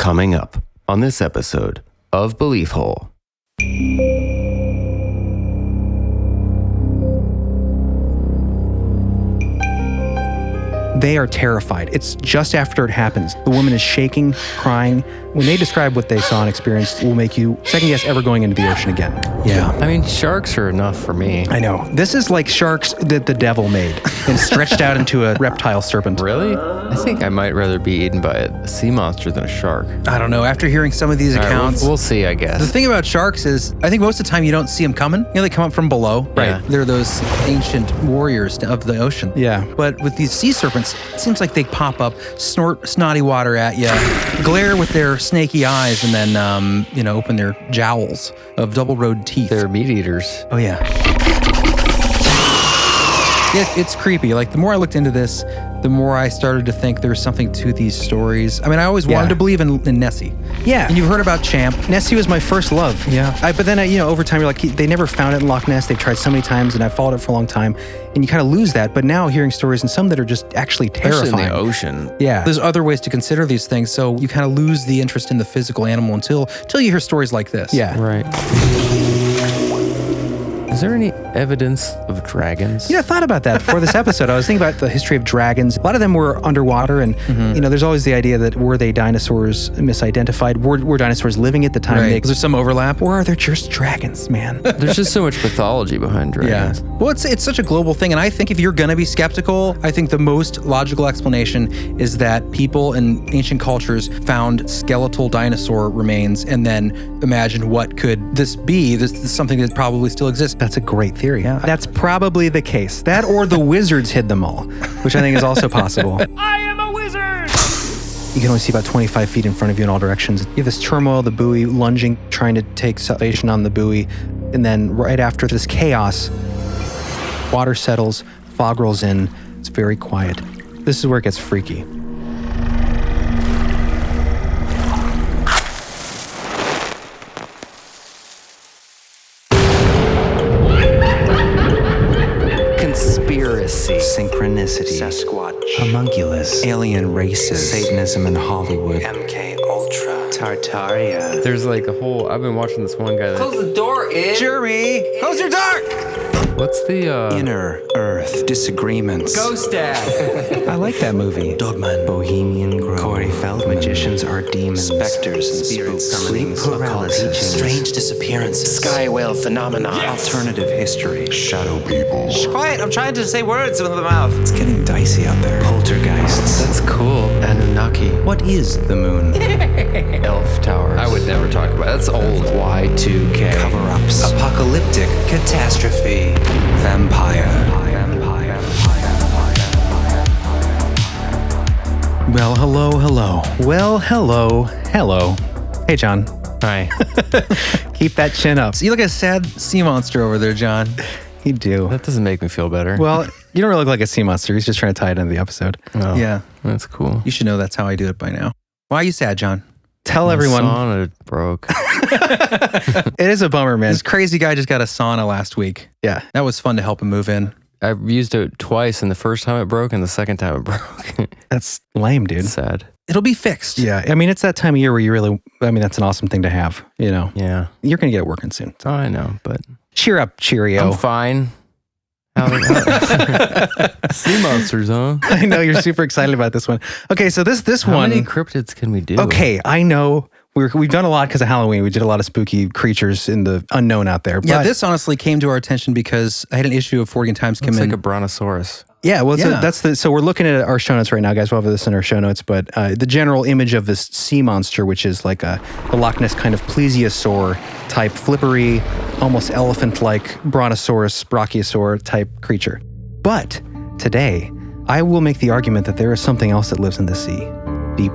Coming up on this episode of Belief Hole. They are terrified. It's just after it happens. The woman is shaking, crying. When they describe what they saw and experienced, it will make you second guess ever going into the ocean again. Yeah. I mean, sharks are enough for me. I know. This is like sharks that the devil made and stretched out into a reptile serpent. Really? I think I might rather be eaten by a sea monster than a shark. I don't know. After hearing some of these accounts, we'll see, I guess. The thing about sharks is, I think most of the time you don't see them coming. You know, they come up from below. Right. Yeah. They're those ancient warriors of the ocean. Yeah. But with these sea serpents, it seems like they pop up, snort snotty water at you, glare with their snaky eyes, and then, open their jowls of double-rowed teeth. They're meat eaters. Oh, yeah. It's creepy. Like, the more I looked into this, the more I started to think there's something to these stories. I mean, I always wanted to believe in Nessie. Yeah. And you've heard about Champ. Nessie was my first love. Yeah. But then, over time, you're like, they never found it in Loch Ness. They've tried so many times, and I followed it for a long time. And you kind of lose that. But now hearing stories, and some that are just actually terrifying. Especially in the ocean. Yeah. There's other ways to consider these things, so you kind of lose the interest in the physical animal until you hear stories like this. Yeah. Right. Is there any evidence of dragons? I thought about that before this episode. I was thinking about the history of dragons. A lot of them were underwater, and there's always the idea that were they dinosaurs misidentified? Were dinosaurs living at the time? Right. Is there some overlap? Or are there just dragons, man? There's just so much pathology behind dragons. Yeah. Well, it's such a global thing, and I think if you're gonna be skeptical, I think the most logical explanation is that people in ancient cultures found skeletal dinosaur remains, and then imagined what could this be? This is something that probably still exists. That's a great theory. Yeah. That's probably the case. That or the wizards hid them all, which I think is also possible. I am a wizard! You can only see about 25 feet in front of you in all directions. You have this turmoil, the buoy lunging, trying to take salvation on the buoy. And then right after this chaos, water settles, fog rolls in. It's very quiet. This is where it gets freaky. Conspiracy. Synchronicity. Sasquatch. Homunculus. Alien races. Satanism in Hollywood. MK Ultra. Tartaria. There's like a whole, I've been watching this one guy that, Close the door, Ed. Jeremy, close your door! what's the, Inner Earth Disagreements. Ghost Dad. I like that movie. Dogman. Bohemian Grove. Corey Feldman. Magicians are demons. Specters and Spirit spooks. summonings. Sleep Occult paralysis. teachings. Strange disappearances. Sky whale phenomenon. Alternative history. Shadow people. Shh, quiet, I'm trying to say words with the mouth. It's getting dicey out there. Poltergeists. that's cool. Anunnaki. What is the moon? Elf towers. I would never talk about it. That's old. Y2K. Cover-ups. Apocalyptic catastrophe. Vampire. Well, hello. Well, hello. Hey, John. Hi. Keep that chin up. So you look like a sad sea monster over there, John. You do. That doesn't make me feel better. Well, you don't really look like a sea monster. He's just trying to tie it into the episode. Oh, Yeah, that's cool. you should know that's how I do it by now. Why are you sad, John? Tell everyone. Sauna broke. It is a bummer, man. This crazy guy just got a sauna last week. Yeah. That was fun to help him move in. I used it twice, and the first time it broke, and the second time it broke. That's lame, dude. It's sad. It'll be fixed. Yeah. I mean, it's that time of year where you really, that's an awesome thing to have, Yeah. You're going to get it working soon. Oh, I know, but Cheer up, cheerio. I'm fine. Sea monsters, huh? I know you're super excited about this one. Okay, so this How one. many cryptids can we do? Okay, I know. We've done a lot because of Halloween. We did a lot of spooky creatures in the unknown out there. Yeah, but, this honestly came to our attention because I had an issue of 40 Times come It's in. like a brontosaurus. Yeah, well, Yeah. so we're looking at our show notes right now, guys. We'll have this in our show notes, but the general image of this sea monster, which is like a Loch Ness kind of plesiosaur type, flippery, almost elephant-like brontosaurus, brachiosaur type creature. But today, I will make the argument that there is something else that lives in the sea,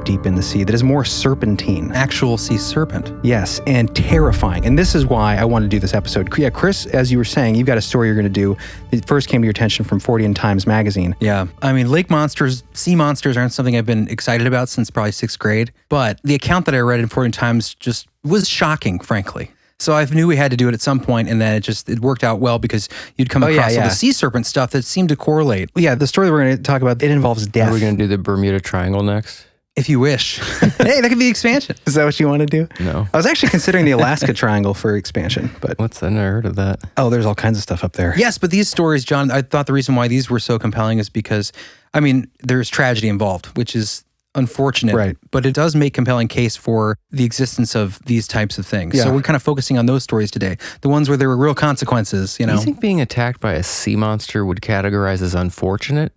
deep in the sea, that is more serpentine. Actual sea serpent. Yes, and terrifying. And this is why I wanted to do this episode. Yeah, Chris, as you were saying, you've got a story you're going to do. It first came to your attention from 40 Times magazine. Yeah. I mean, lake monsters, sea monsters aren't something I've been excited about since probably 6th grade. But the account that I read in 40 Times just was shocking, frankly. So I knew we had to do it at some point, and then it worked out well because you'd come across all the sea serpent stuff that seemed to correlate. Yeah, the story we're going to talk about, it involves death. Are we going to do the Bermuda Triangle next? If you wish. Hey, that could be expansion. Is that what you want to do? No. I was actually considering the Alaska Triangle for expansion, but What's that? I never heard of that. oh, there's all kinds of stuff up there. Yes, but these stories, John, I thought the reason why these were so compelling is because, I mean, there's tragedy involved, which is unfortunate, Right. but it does make compelling case for the existence of these types of things. Yeah. So we're kind of focusing on those stories today, the ones where there were real consequences, you Do know. you think being attacked by a sea monster would categorize as unfortunate?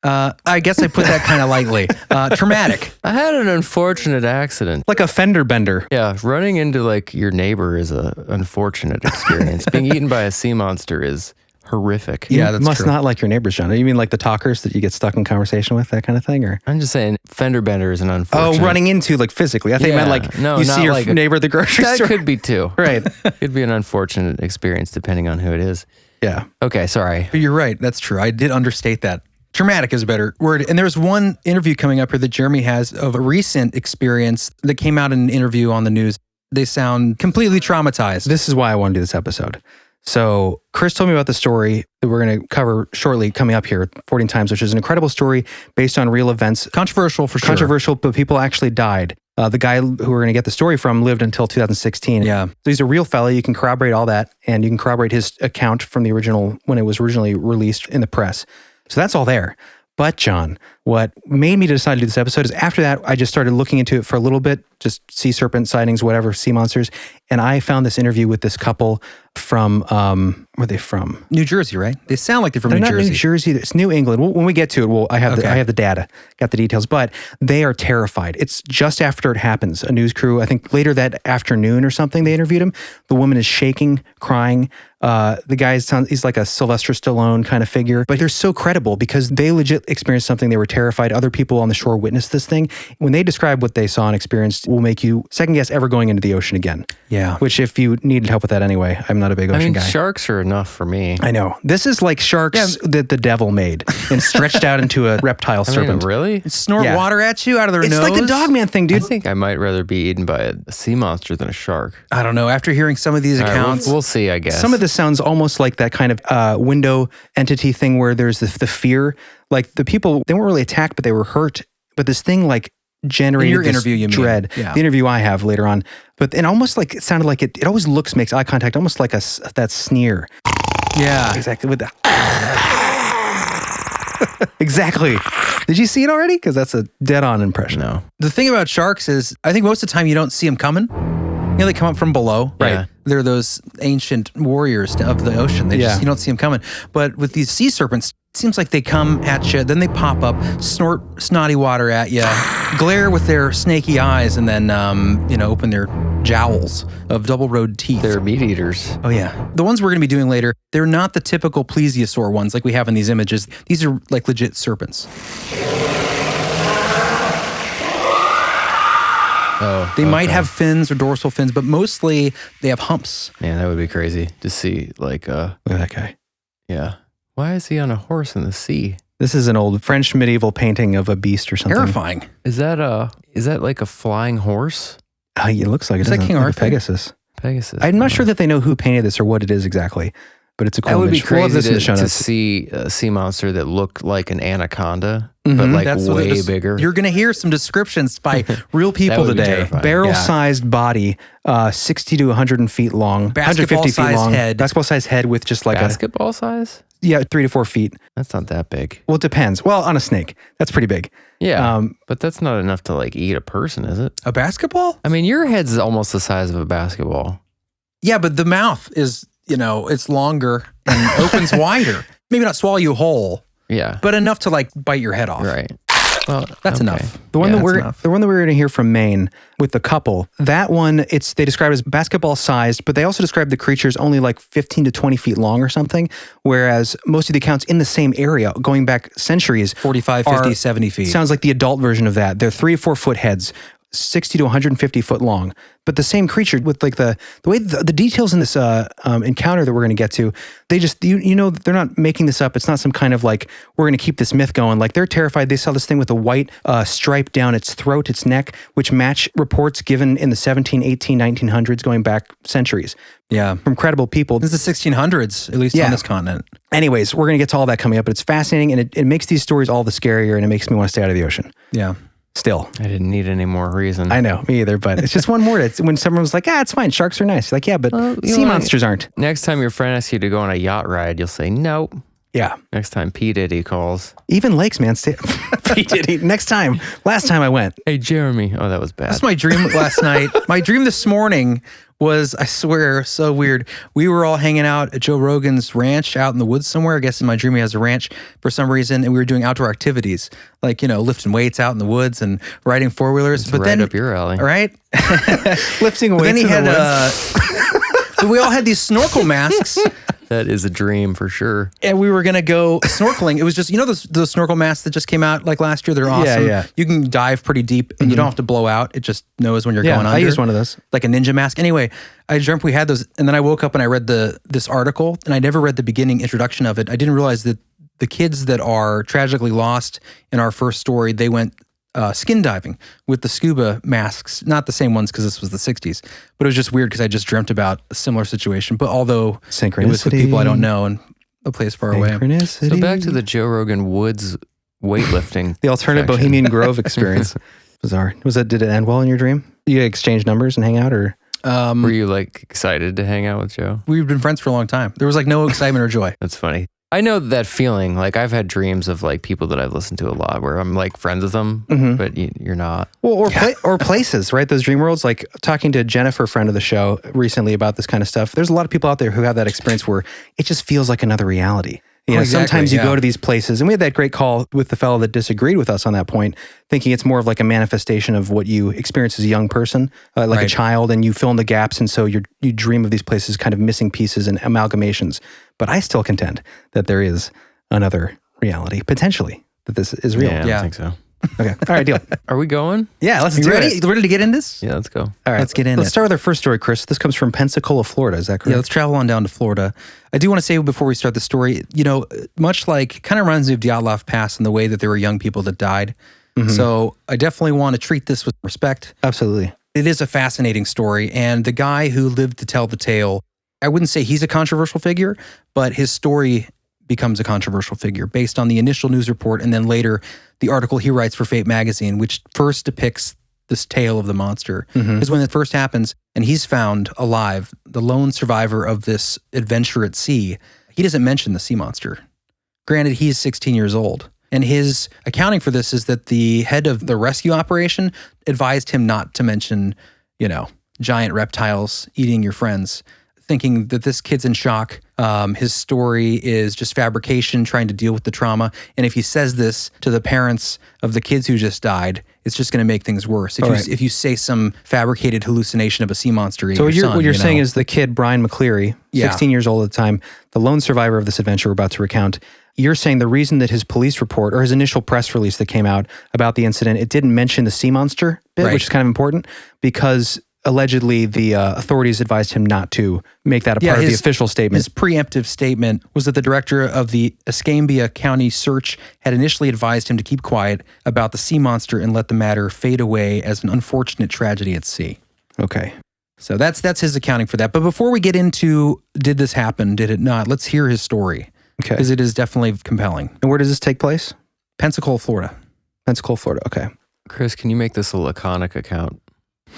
I guess I put that kind of lightly. Traumatic. I had an unfortunate accident. Like a fender bender. Yeah, running into like your neighbor is a unfortunate experience. Being eaten by a sea monster is horrific. Yeah, You that's must true. not like your neighbors, John. You mean like the talkers that you get stuck in conversation with, that kind of thing? Or I'm just saying, fender bender is an oh, unfortunate. running into like physically. I think you meant Yeah. like No, you not see your like neighbor at the grocery That store. could be too. Right. Could be an unfortunate experience depending on who it is. Yeah. Okay, sorry. But you're right. That's true. I did understate that. Traumatic is a better word. And there's one interview coming up here that Jeremy has of a recent experience that came out in an interview on the news. They sound completely traumatized. This is why I want to do this episode. So Chris told me about the story that we're going to cover shortly coming up here, 14 times, which is an incredible story based on real events. Controversial for sure. Controversial, but people actually died. The guy who we're going to get the story from lived until 2016. Yeah. So he's a real fellow. You can corroborate all that, and you can corroborate his account from the original, when it was originally released in the press. So that's all there. But John, what made me decide to do this episode is after that, I just started looking into it for a little bit, just sea serpent sightings, whatever, sea monsters. And I found this interview with this couple from, where are they from? New Jersey, right? They sound like they're from They're New not Jersey. New Jersey. It's New England. When we get to it, I have the data, got the details, but they are terrified. It's just after it happens. A news crew, I think later that afternoon or something, they interviewed him. The woman is shaking, crying. The guy he's like a Sylvester Stallone kind of figure, but they're so credible because they legit experienced something. They were terrified. Other people on the shore witnessed this thing. When they describe what they saw and experienced, will make you second guess ever going into the ocean again. Yeah. Which if you needed help with that anyway, I'm not a big ocean guy. Sharks are enough for me. I know. This is like sharks that the devil made and stretched out into a reptile serpent. Really? Snort Yeah. water at you out of their It's nose. like the Dogman thing, I dude. think I might rather be eaten by a sea monster than a shark. I don't know. After hearing some of these All right, accounts, we'll see, I guess. Some of this sounds almost like that kind of window entity thing where there's the fear. Like the people, they weren't really attacked, but they were hurt. But this thing like generated In your this interview, you mean? dread. Yeah. The interview I have later on. But it almost like, it sounded like it always makes eye contact, almost like that sneer. yeah. Exactly. With the exactly. Did you see it already? Because that's a dead-on impression. No. The thing about sharks is, I think most of the time you don't see them coming. You know, they come up from below. Right. Yeah. They're those ancient warriors of the ocean. They Yeah. you don't see them coming. But with these sea serpents, it seems like they come at you, then they pop up, snort snotty water at you, glare with their snaky eyes, and then, open their jowls of double-rowed teeth. They're meat eaters. Oh, yeah. The ones we're going to be doing later, they're not the typical plesiosaur ones like we have in these images. These are like legit serpents. Oh, They might have fins or dorsal fins, but mostly they have humps. Man, that would be crazy to see. Like, Look at that guy. yeah. Why is he on a horse in the sea? This is an old French medieval painting of a beast or something. Terrifying. Is that like a flying horse? It looks like it. Is that doesn't King like a Arthur? Pegasus. Pegasus. I'm not sure that they know who painted this or what it is exactly, but it's a cool That would be image. We'll have crazy this in the show to notes. see a sea monster that looked like an anaconda, but Mhm. like That's what way it is. bigger. You're going to hear some descriptions by real people would be today. terrifying. Barrel-sized body, 60 to 100 feet long, 150 feet Basketball-sized long. head. Basketball-sized head with just like Basketball size? 3 to 4 feet. That's not that big. Well, it depends. Well, on a snake, that's pretty big. Yeah, but that's not enough to like eat a person, is it? A basketball? I mean, your head's almost the size of a basketball. Yeah, but the mouth is, it's longer and opens wider. Maybe not swallow you whole, Yeah, but enough to like bite your head off. right. Well, That's okay. enough. The one Yeah, that that's we're enough. the one that we're going to hear from Maine with the couple, that one they describe as basketball sized, but they also describe the creatures only like 15 to 20 feet long or something. Whereas most of the accounts in the same area, going back centuries, 45, 50, are- 70 feet. sounds like the adult version of that. They're 3 or 4 foot heads, 60 to 150 foot long, but the same creature with like the way the details in this encounter that we're going to get to, they just, they're not making this up. It's not some kind of like, we're going to keep this myth going. Like they're terrified. They saw this thing with a white stripe down its throat, its neck, which match reports given in the 17, 18, 1900s, going back centuries Yeah. from credible people. This is the 1600s, at least Yeah. on this continent. Anyways, we're going to get to all that coming up, but it's fascinating and it makes these stories all the scarier and it makes me want to stay out of the ocean. Yeah. Still. I didn't need any more reason. I know, me either, but it's just one more. When someone was like, it's fine, sharks are nice. Like, yeah, but sea monsters aren't. Next time your friend asks you to go on a yacht ride, you'll say, nope. Yeah. Next time P. Diddy calls. Even lakes, man. P. Diddy. Next time. Last time I went. Hey, Jeremy. Oh, that was bad. That's my dream last night. My dream this morning was, I swear, so weird. We were all hanging out at Joe Rogan's ranch out in the woods somewhere. I guess in my dream he has a ranch for some reason. And we were doing outdoor activities, like, lifting weights out in the woods and riding four-wheelers. But then, up your alley. Right? Lifting weights then he in the had, but we all had these snorkel masks. That is a dream for sure. And we were going to go snorkeling. It was just, those snorkel masks that just came out like last year? They're awesome. Yeah. You can dive pretty deep and you don't have to blow out. It just knows when you're going under. I used one of those. Like a ninja mask. Anyway, I dreamt we had those. And then I woke up and I read this article, and I never read the beginning introduction of it. I didn't realize that the kids that are tragically lost in our first story, they went skin diving with the scuba masks, not the same ones because this was the 60s, but it was just weird because I just dreamt about a similar situation. But although it was with people I don't know and a place far away. So back to the Joe Rogan Woods weightlifting. The alternative section. Bohemian Grove experience. Bizarre. Did it end well in your dream? You exchange numbers and hang out, or? Were you like excited to hang out with Joe? We've been friends for a long time. There was like no excitement or joy. That's funny. I know that feeling. Like I've had dreams of like people that I've listened to a lot where I'm like friends with them, but you're not. Well, or places, right? Those dream worlds. Like talking to Jennifer, friend of the show, recently about this kind of stuff. There's a lot of people out there who have that experience where it just feels like another reality. Sometimes you go to these places, and we had that great call with the fellow that disagreed with us on that point, thinking it's more of like a manifestation of what you experience as a young person, like a child, and you fill in the gaps, and so you dream of these places kind of missing pieces and amalgamations. But I still contend that there is another reality, potentially, that this is real. Yeah, I don't think so. Okay. All right, deal. Are we going? Yeah, let's You do ready? it. You ready to get in this? Yeah, let's go. All right, Let's get in Let's it. start with our first story, Chris. This comes from Pensacola, Florida. Is that correct? Yeah, let's travel on down to Florida. I do want to say before we start the story, much like, kind of reminds me of Dyatlov Pass in the way that there were young people that died. So I definitely want to treat this with respect. Absolutely. It is a fascinating story. And the guy who lived to tell the tale, I wouldn't say he's a controversial figure, but his story becomes a controversial figure based on the initial news report and then later the article he writes for Fate magazine, which first depicts this tale of the monster. Is when it first happens and he's found alive, the lone survivor of this adventure at sea. He doesn't mention the sea monster. Granted, he's 16 years old. And his accounting for this is that the head of the rescue operation advised him not to mention, giant reptiles eating your friends, thinking that this kid's in shock. His story is just fabrication, trying to deal with the trauma. And if he says this to the parents of the kids who just died, it's just going to make things worse. If you say some fabricated hallucination of a sea monster, so what you're saying is the kid, Brian McCleary, 16 years old at the time, the lone survivor of this adventure we're about to recount, you're saying the reason that his police report or his initial press release that came out about the incident, it didn't mention the sea monster bit, which is kind of important because allegedly the authorities advised him not to make that a part of the official statement. His preemptive statement was that the director of the Escambia County Search had initially advised him to keep quiet about the sea monster and let the matter fade away as an unfortunate tragedy at sea. Okay. So that's his accounting for that. But before we get into did this happen, did it not, let's hear his story. Okay. Because it is definitely compelling. And where does this take place? Pensacola, Florida. Pensacola, Florida. Okay. Chris, can you make this a laconic account?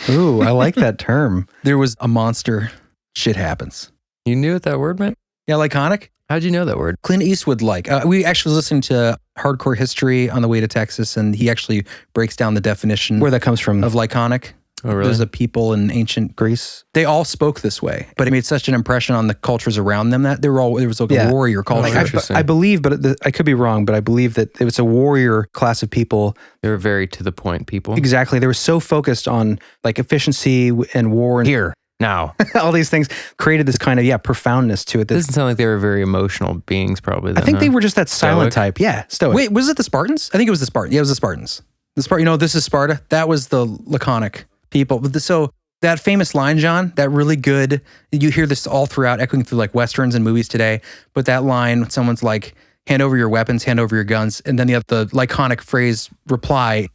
Ooh, I like that term. There was a monster. Shit happens. You knew what that word meant? Yeah, laconic. How'd you know that word? Clint Eastwood we actually listened to Hardcore History on the way to Texas, and he actually breaks down the definition Where that comes from. of laconic. Oh, really? There's a people in ancient Greece. They all spoke this way, but it made such an impression on the cultures around them that there was like a warrior culture. I believe, but I could be wrong, but I believe that it was a warrior class of people. They were very to the point people. Exactly. They were so focused on like efficiency and war and Here, now. all these things created this kind of, profoundness to it. It doesn't sound like they were very emotional beings probably. Then, I think they huh? were just that silent Stoic? type. Yeah, stoic. Wait, was it the Spartans? I think it was the Spartans. Yeah, it was the Spartans. This is Sparta. That was the laconic people. So that famous line, John, that really good, you hear this all throughout, echoing through like Westerns and movies today, but that line, someone's like, hand over your weapons, hand over your guns, and then you have the laconic phrase reply,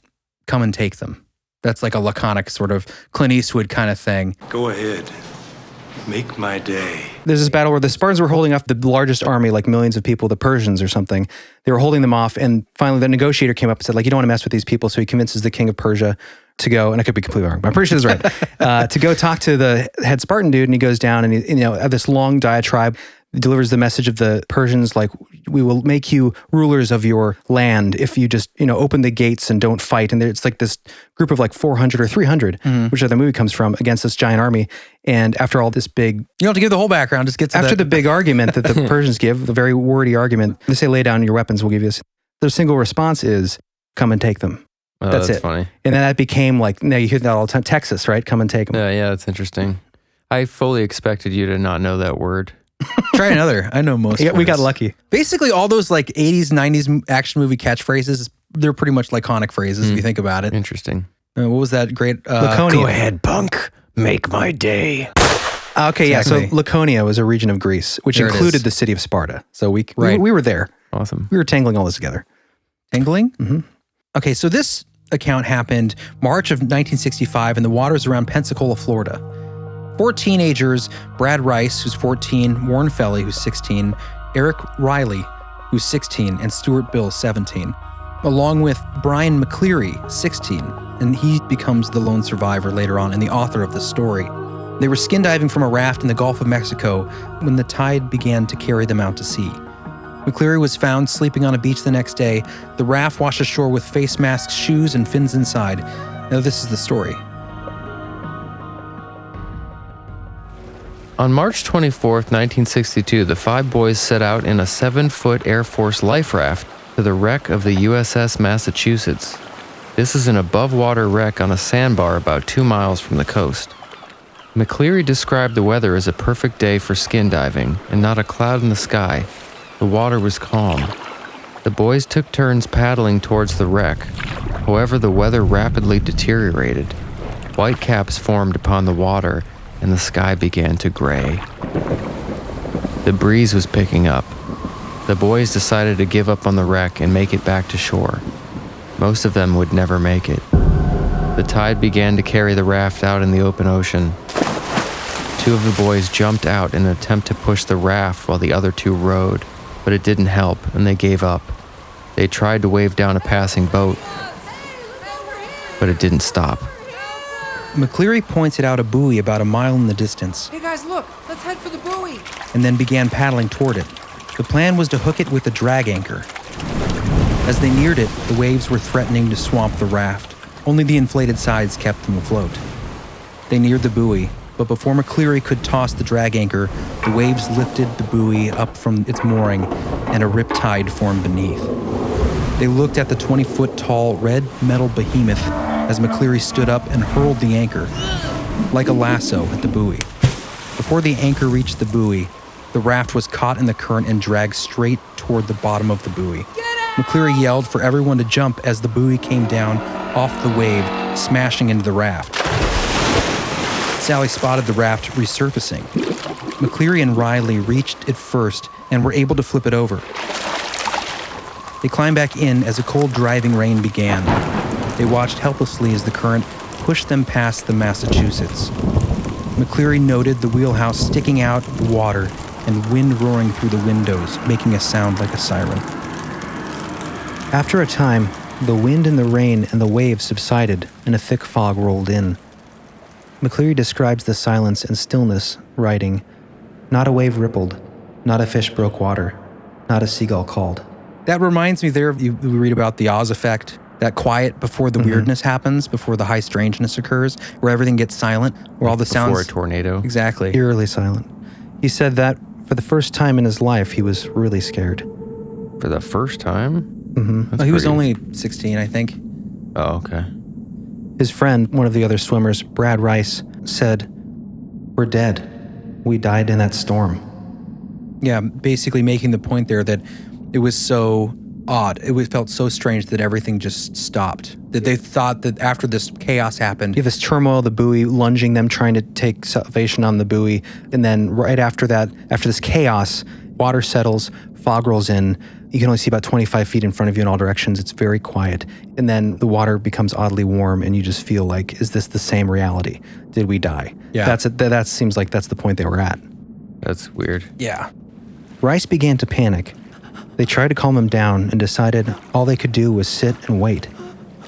come and take them. That's like a laconic sort of Clint Eastwood kind of thing. Go ahead. Make my day. There's this battle where the Spartans were holding off the largest army, like millions of people, the Persians or something. They were holding them off, and finally the negotiator came up and said, like, you don't want to mess with these people. So he convinces the king of Persia to go, and I could be completely wrong, but I'm pretty sure this is right, to go talk to the head Spartan dude, and he goes down and he, this long diatribe, delivers the message of the Persians, like, we will make you rulers of your land if you just, open the gates and don't fight. And it's like this group of like 400 or 300, which the movie comes from, against this giant army. And after all this big... You don't have to give the whole background, just get to After the big argument that the Persians give, the very wordy argument, they say, lay down your weapons, we'll give you this. Their single response is, come and take them. Oh, that's it. Funny. And then that became like, now you hear that all the time, Texas, right? Come and take them. Yeah, that's interesting. I fully expected you to not know that word. Try another. I know most. Yeah, we got words. lucky. Basically, all those like 80s, 90s action movie catchphrases, they're pretty much laconic phrases if you think about it. Interesting. What was that great? Laconia. Go ahead, punk. Make my day. Okay, Exactly. yeah. So Laconia was a region of Greece, which There it included is. the city of Sparta. So we Right. were there. Awesome. We were tangling all this together. Tingling? Mm-hmm. Okay, so this account happened March of 1965 in the waters around Pensacola, Florida. 4 teenagers, Brad Rice, who's 14, Warren Felly, who's 16, Eric Riley, who's 16, and Stuart Bill, 17, along with Brian McCleary, 16, and he becomes the lone survivor later on and the author of the story. They were skin diving from a raft in the Gulf of Mexico when the tide began to carry them out to sea. McCleary was found sleeping on a beach the next day. The raft washed ashore with face masks, shoes, and fins inside. Now this is the story. On March 24th, 1962, the 5 boys set out in a 7-foot Air Force life raft to the wreck of the USS Massachusetts. This is an above-water wreck on a sandbar about 2 miles from the coast. McCleary described the weather as a perfect day for skin diving and not a cloud in the sky. The water was calm. The boys took turns paddling towards the wreck. However, the weather rapidly deteriorated. White caps formed upon the water, and the sky began to gray. The breeze was picking up. The boys decided to give up on the wreck and make it back to shore. Most of them would never make it. The tide began to carry the raft out in the open ocean. 2 of the boys jumped out in an attempt to push the raft while the other 2 rowed, but it didn't help, and they gave up. They tried to wave down a passing boat, but it didn't stop. McCleary pointed out a buoy about a mile in the distance Hey guys, look, let's head for the buoy. and then began paddling toward it. The plan was to hook it with a drag anchor. As they neared it, the waves were threatening to swamp the raft. Only the inflated sides kept them afloat. They neared the buoy, but before McCleary could toss the drag anchor, the waves lifted the buoy up from its mooring and a riptide formed beneath. They looked at the 20-foot tall red metal behemoth as McCleary stood up and hurled the anchor, like a lasso, at the buoy. Before the anchor reached the buoy, the raft was caught in the current and dragged straight toward the bottom of the buoy. McCleary yelled for everyone to jump as the buoy came down off the wave, smashing into the raft. Sally spotted the raft resurfacing. McCleary and Riley reached it first and were able to flip it over. They climbed back in as a cold driving rain began. They watched helplessly as the current pushed them past the Massachusetts. McCleary noted the wheelhouse sticking out of the water and wind roaring through the windows, making a sound like a siren. After a time, the wind and the rain and the waves subsided and a thick fog rolled in. McCleary describes the silence and stillness, writing, "Not a wave rippled, not a fish broke water, not a seagull called." That reminds me there, you read about the Oz effect, that quiet before the weirdness happens, before the high strangeness occurs, where everything gets silent, where all the sounds... Before a tornado. Exactly. Eerily silent. He said that for the first time in his life, he was really scared. For the first time? Mm-hmm. He was only 16, I think. Oh, okay. His friend, one of the other swimmers, Brad Rice, said, "We're dead. We died in that storm." Yeah, basically making the point there that it was so odd. It felt so strange that everything just stopped. That they thought that after this chaos happened... You have this turmoil, the buoy lunging them, trying to take salvation on the buoy. And then right after that, after this chaos, water settles, fog rolls in. You can only see about 25 feet in front of you in all directions. It's very quiet. And then the water becomes oddly warm and you just feel like, is this the same reality? Did we die? Yeah. That seems like that's the point they were at. That's weird. Yeah. Rice began to panic. They tried to calm him down and decided all they could do was sit and wait.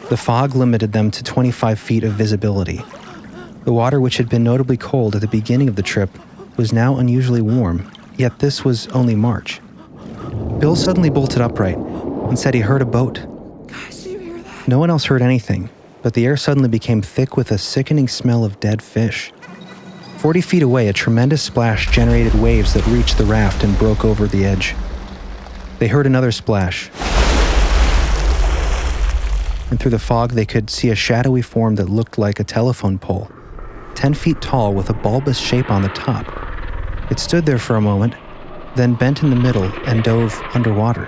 The fog limited them to 25 feet of visibility. The water, which had been notably cold at the beginning of the trip, was now unusually warm, yet this was only March. Bill suddenly bolted upright and said he heard a boat. Guys, do you hear that? No one else heard anything, but the air suddenly became thick with a sickening smell of dead fish. 40 feet away, a tremendous splash generated waves that reached the raft and broke over the edge. They heard another splash. And through the fog, they could see a shadowy form that looked like a telephone pole, 10 feet tall with a bulbous shape on the top. It stood there for a moment, then bent in the middle and dove underwater.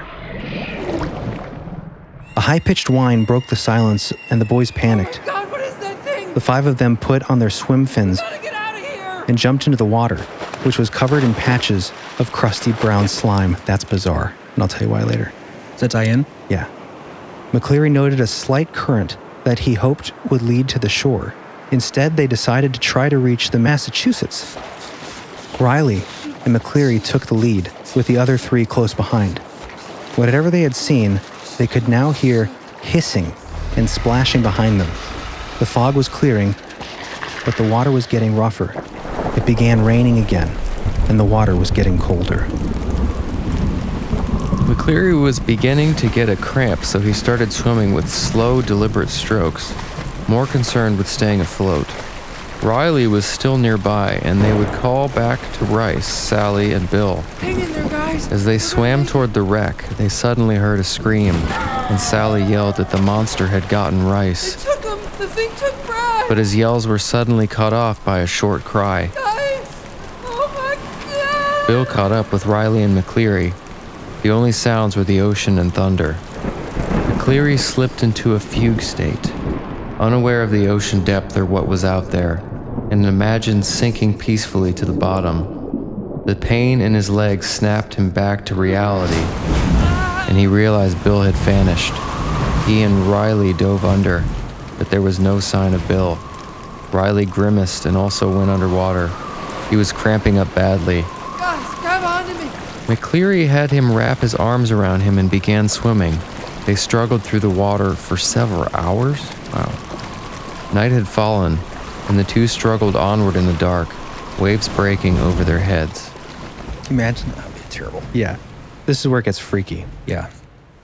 A high-pitched whine broke the silence, and the boys panicked. Oh my God, what is that thing? The 5 of them put on their swim fins Gotta get out of here! and jumped into the water, which was covered in patches of crusty brown slime. That's bizarre, and I'll tell you why later. Does that tie in? Yeah. McCleary noted a slight current that he hoped would lead to the shore. Instead, they decided to try to reach the Massachusetts. Riley and McCleary took the lead, with the other 3 close behind. Whatever they had seen, they could now hear hissing and splashing behind them. The fog was clearing, but the water was getting rougher. It began raining again, and the water was getting colder. McCleary was beginning to get a cramp, so he started swimming with slow, deliberate strokes, more concerned with staying afloat. Riley was still nearby, and they would call back to Rice, Sally, and Bill. Hang in there, guys. As they swam toward the wreck, they suddenly heard a scream, and Sally yelled that the monster had gotten Rice. It took him. The thing took Brad. But his yells were suddenly cut off by a short cry. Guys. Oh my God. Bill caught up with Riley and McCleary. The only sounds were the ocean and thunder. McCleary slipped into a fugue state, unaware of the ocean depth or what was out there, and imagined sinking peacefully to the bottom. The pain in his legs snapped him back to reality, and he realized Bill had vanished. He and Riley dove under, but there was no sign of Bill. Riley grimaced and also went underwater. He was cramping up badly. Guys, grab onto me. McCleary had him wrap his arms around him and began swimming. They struggled through the water for several hours. Wow. Night had fallen, and the 2 struggled onward in the dark, waves breaking over their heads. Imagine that would be terrible. Yeah. This is where it gets freaky. Yeah.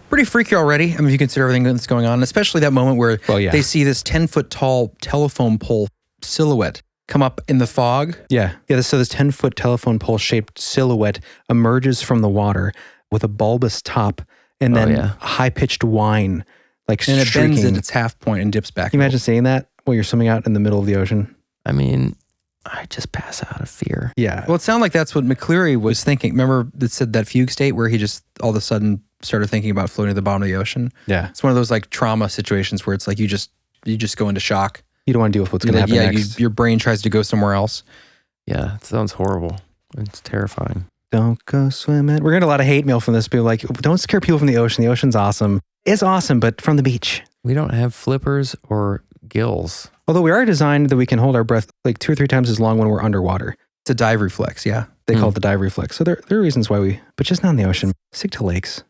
Pretty freaky already. I mean, if you consider everything that's going on, especially that moment where they see this 10-foot tall telephone pole silhouette come up in the fog. Yeah. So this 10-foot telephone pole-shaped silhouette emerges from the water with a bulbous top and then a high-pitched whine, like and it shrieking. bends at its half point and dips back. Can you imagine seeing that while you're swimming out in the middle of the ocean? I mean, I just pass out of fear. Yeah. Well, it sounded like that's what McCleary was thinking. Remember that said that fugue state where he just all of a sudden started thinking about floating to the bottom of the ocean? Yeah. It's one of those like trauma situations where it's like you just go into shock. You don't want to deal with what's going to happen next. Your brain tries to go somewhere else. Yeah, it sounds horrible. It's terrifying. Don't go swimming. We're getting a lot of hate mail from this. People like, don't scare people from the ocean. The ocean's awesome. It's awesome, but from the beach. We don't have flippers or gills. Although we are designed that we can hold our breath like 2 or 3 times as long when we're underwater. It's a dive reflex, yeah. They call it the dive reflex. So there are reasons why but just not in the ocean. Stick to lakes.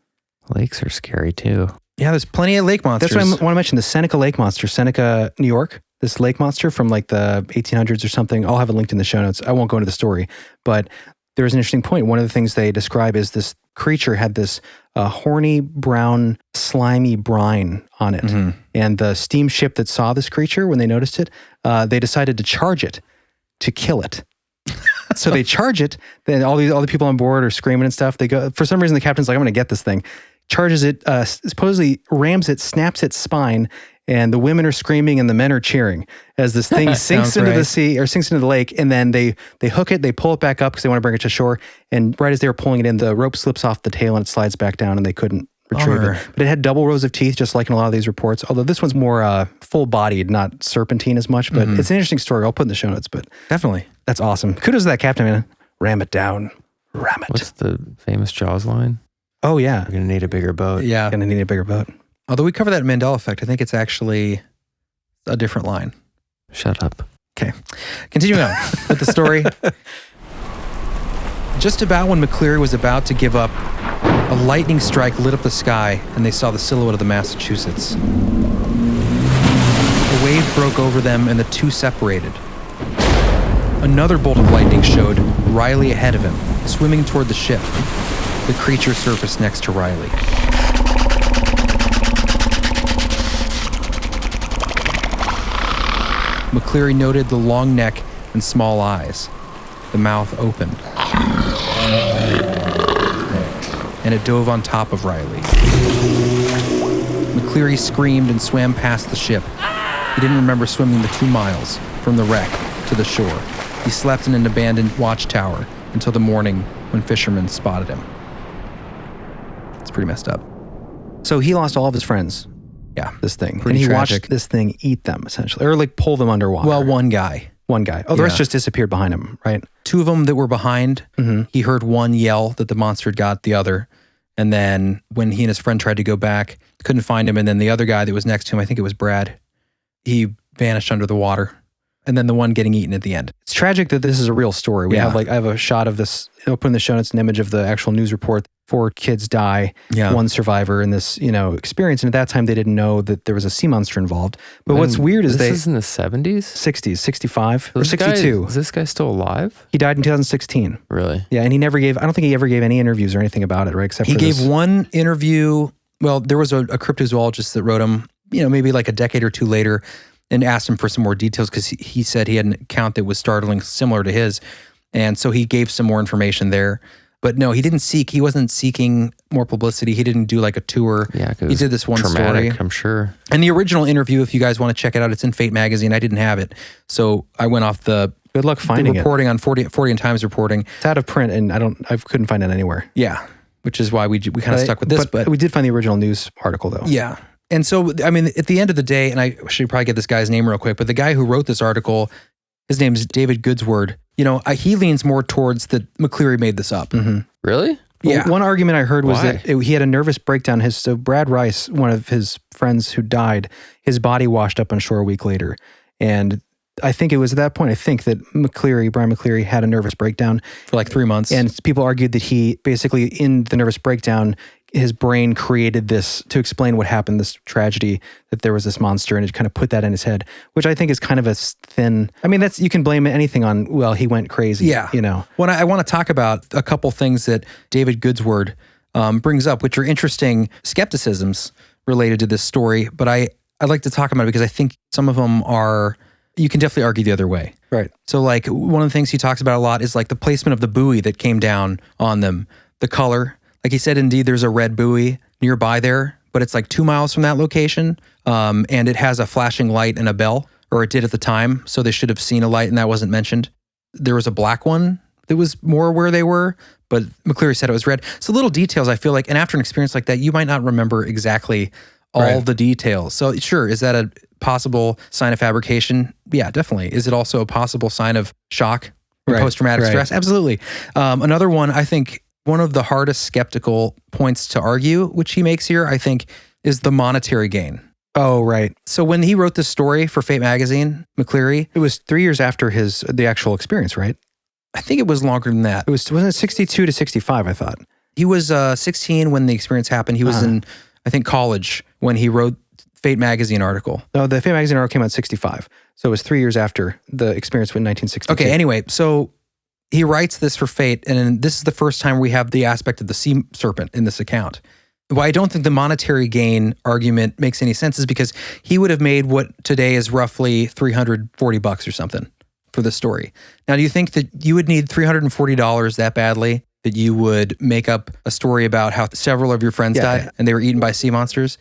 Lakes are scary too. Yeah, there's plenty of lake monsters. That's why I want to mention the Seneca lake monster. Seneca, New York. This lake monster from like the 1800s or something. I'll have it linked in the show notes. I won't go into the story. But there's an interesting point. One of the things they describe is this creature had this horny, brown, slimy brine on it. Mm-hmm. And the steamship that saw this creature, when they noticed it, they decided to charge it to kill it. So they charge it. Then all the people on board are screaming and stuff. They go, for some reason, the captain's like, I'm going to get this thing. Charges it, supposedly rams it, snaps its spine, and the women are screaming and the men are cheering as this thing sinks into the sea or sinks into the lake. And then they hook it, they pull it back up because they want to bring it to shore. And right as they were pulling it in, the rope slips off the tail and it slides back down and they couldn't retrieve it. But it had double rows of teeth, just like in a lot of these reports. Although this one's more full-bodied, not serpentine as much. But it's an interesting story. I'll put in the show notes. But definitely, that's awesome. Kudos to that captain, man. Ram it down. Ram it. What's the famous Jaws line? Oh, yeah. We're going to need a bigger boat. Yeah. Gonna need a bigger boat. Although we cover that in Mandela Effect, I think it's actually a different line. Shut up. Okay. Continuing on with the story. Just about when McCleary was about to give up, a lightning strike lit up the sky and they saw the silhouette of the Massachusetts. A wave broke over them and the two separated. Another bolt of lightning showed Riley ahead of him, swimming toward the ship. The creature surfaced next to Riley. McCleary noted the long neck and small eyes. The mouth opened. And it dove on top of Riley. McCleary screamed and swam past the ship. He didn't remember swimming the 2 miles from the wreck to the shore. He slept in an abandoned watchtower until the morning when fishermen spotted him. It's pretty messed up. So he lost all of his friends, Yeah. this thing. Pretty and he tragic. watched this thing eat them, essentially. Or like pull them underwater. Well, one guy. One guy. Oh, the rest Yeah. just disappeared behind him, right? 2 of them that were behind, he heard one yell that the monster had got the other. And then when he and his friend tried to go back, couldn't find him. And then the other guy that was next to him, I think it was Brad, he vanished under the water. And then the one getting eaten at the end. It's tragic that this is a real story. We Yeah. have I have a shot of this. I'll put in the show notes an image of the actual news report. 4 kids die, Yeah. 1 survivor in this, experience. And at that time, they didn't know that there was a sea monster involved. But what's weird is this is in the 70s? 60s, 65 or This guy- 62. Is this guy still alive? He died in 2016. Really? Yeah, and I don't think he ever gave any interviews or anything about it, right? Except He for gave this. one interview. Well, there was a cryptozoologist that wrote him, maybe like a decade or 2 later, and asked him for some more details because he said he had an account that was startling similar to his. And so he gave some more information there. But no, he wasn't seeking more publicity. He didn't do like a tour. Yeah, 'cause he did this one traumatic, story. I'm sure. And the original interview, if you guys want to check it out, it's in Fate magazine. I didn't have it. So I went off the Good luck finding it. reporting on 40 and Times reporting. It's out of print, and I couldn't find it anywhere. Yeah, which is why we kind of stuck with this. But we did find the original news article, though. yeah. And so, I mean, at the end of the day, and I should probably get this guy's name real quick, but the guy who wrote this article, his name is David Goudsward. He leans more towards that McCleary made this up. Really? Yeah. One argument I heard was Why? that he had a nervous breakdown. So Brad Rice, one of his friends who died, his body washed up on shore a week later. And I think it was at that point, I think that Brian McCleary had a nervous breakdown. For like 3 months. And people argued that he basically, in the nervous breakdown, his brain created this to explain what happened, this tragedy, that there was this monster, and it kind of put that in his head, which I think is kind of a thin, you can blame anything on, well, he went crazy. Yeah. When I want to talk about a couple things that David Goudsward brings up, which are interesting skepticisms related to this story, but I'd like to talk about it because I think some of them you can definitely argue the other way. Right. So like one of the things he talks about a lot is like the placement of the buoy that came down on them, the color. Like he said, indeed, there's a red buoy nearby there, but it's like 2 miles from that location. And it has a flashing light and a bell, or it did at the time. So they should have seen a light and that wasn't mentioned. There was a black one that was more where they were, but McCleary said it was red. So little details, I feel like, and after an experience like that, you might not remember exactly all the details. So sure, is that a possible sign of fabrication? Yeah, definitely. Is it also a possible sign of shock and post-traumatic stress? Absolutely. Another one, I think, one of the hardest skeptical points to argue, which he makes here, I think, is the monetary gain. Oh, right. So when he wrote this story for Fate magazine, McCleary, It was 3 years after the actual experience, right? I think it was longer than that. Wasn't it 62 to 65, I thought. He was 16 when the experience happened. He was in, I think, college when he wrote Fate magazine article. No, the Fate magazine article came out in 65. So it was 3 years after the experience in 1962. Okay, anyway, so he writes this for Fate, and this is the first time we have the aspect of the sea serpent in this account. Why I don't think the monetary gain argument makes any sense is because he would have made what today is roughly $340 or something for the story. Now, do you think that you would need $340 that badly that you would make up a story about how several of your friends died and they were eaten by sea monsters?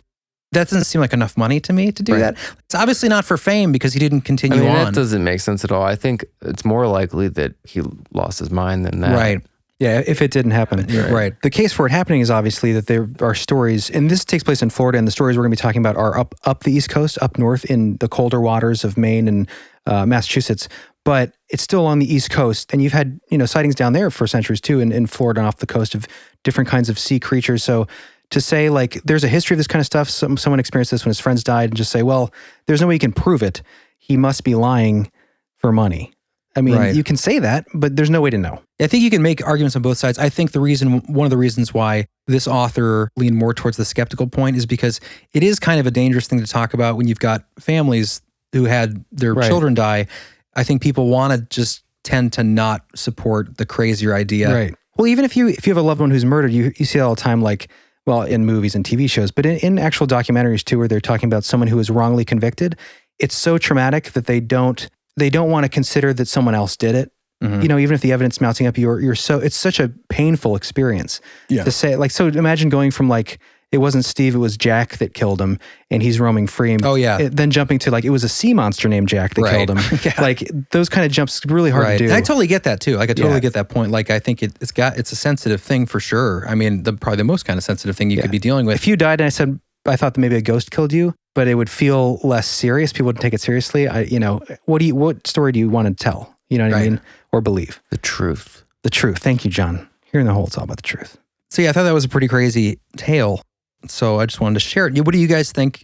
That doesn't seem like enough money to me to do that. It's obviously not for fame because he didn't continue on. That doesn't make sense at all. I think it's more likely that he lost his mind than that. Right. Yeah, if it didn't happen. Right. The case for it happening is obviously that there are stories, and this takes place in Florida, and the stories we're going to be talking about are up the East Coast, up north in the colder waters of Maine and Massachusetts, but it's still along the East Coast. And you've had, sightings down there for centuries too, in Florida and off the coast of different kinds of sea creatures. So to say like there's a history of this kind of stuff, someone experienced this when his friends died, and just say, well, there's no way you can prove it. He must be lying for money. I mean, you can say that, but there's no way to know. I think you can make arguments on both sides. I think one of the reasons why this author leaned more towards the skeptical point is because it is kind of a dangerous thing to talk about when you've got families who had their children die. I think people want to just tend to not support the crazier idea. Right. Well, even if you have a loved one who's murdered, you see it all the time, like, well, in movies and TV shows, but in actual documentaries too, where they're talking about someone who was wrongly convicted. It's so traumatic that they don't want to consider that someone else did it. Mm-hmm. Even if the evidence mounting up, it's such a painful experience to say, like, so imagine going from like, it wasn't Steve, it was Jack that killed him and he's roaming free. Then jumping to like, it was a sea monster named Jack that killed him. Like those kind of jumps really hard to do. And I totally get that too. Like I totally get that point. Like I think it's a sensitive thing for sure. I mean, probably the most kind of sensitive thing you could be dealing with. If you died and I thought that maybe a ghost killed you, but it would feel less serious. People would take it seriously. What story do you want to tell? You know what I mean? Or believe? The truth. The truth. Thank you, John. Here in the hole, it's all about the truth. So yeah, I thought that was a pretty crazy tale. So I just wanted to share it. What do you guys think?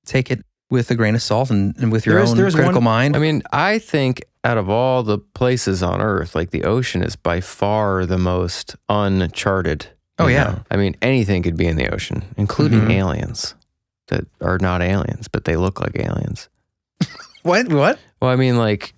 Take it with a grain of salt and with your own critical mind. I mean, I think out of all the places on Earth, like the ocean is by far the most uncharted. Oh yeah. I mean, anything could be in the ocean, including aliens that are not aliens, but they look like aliens. What? Well, I mean, like...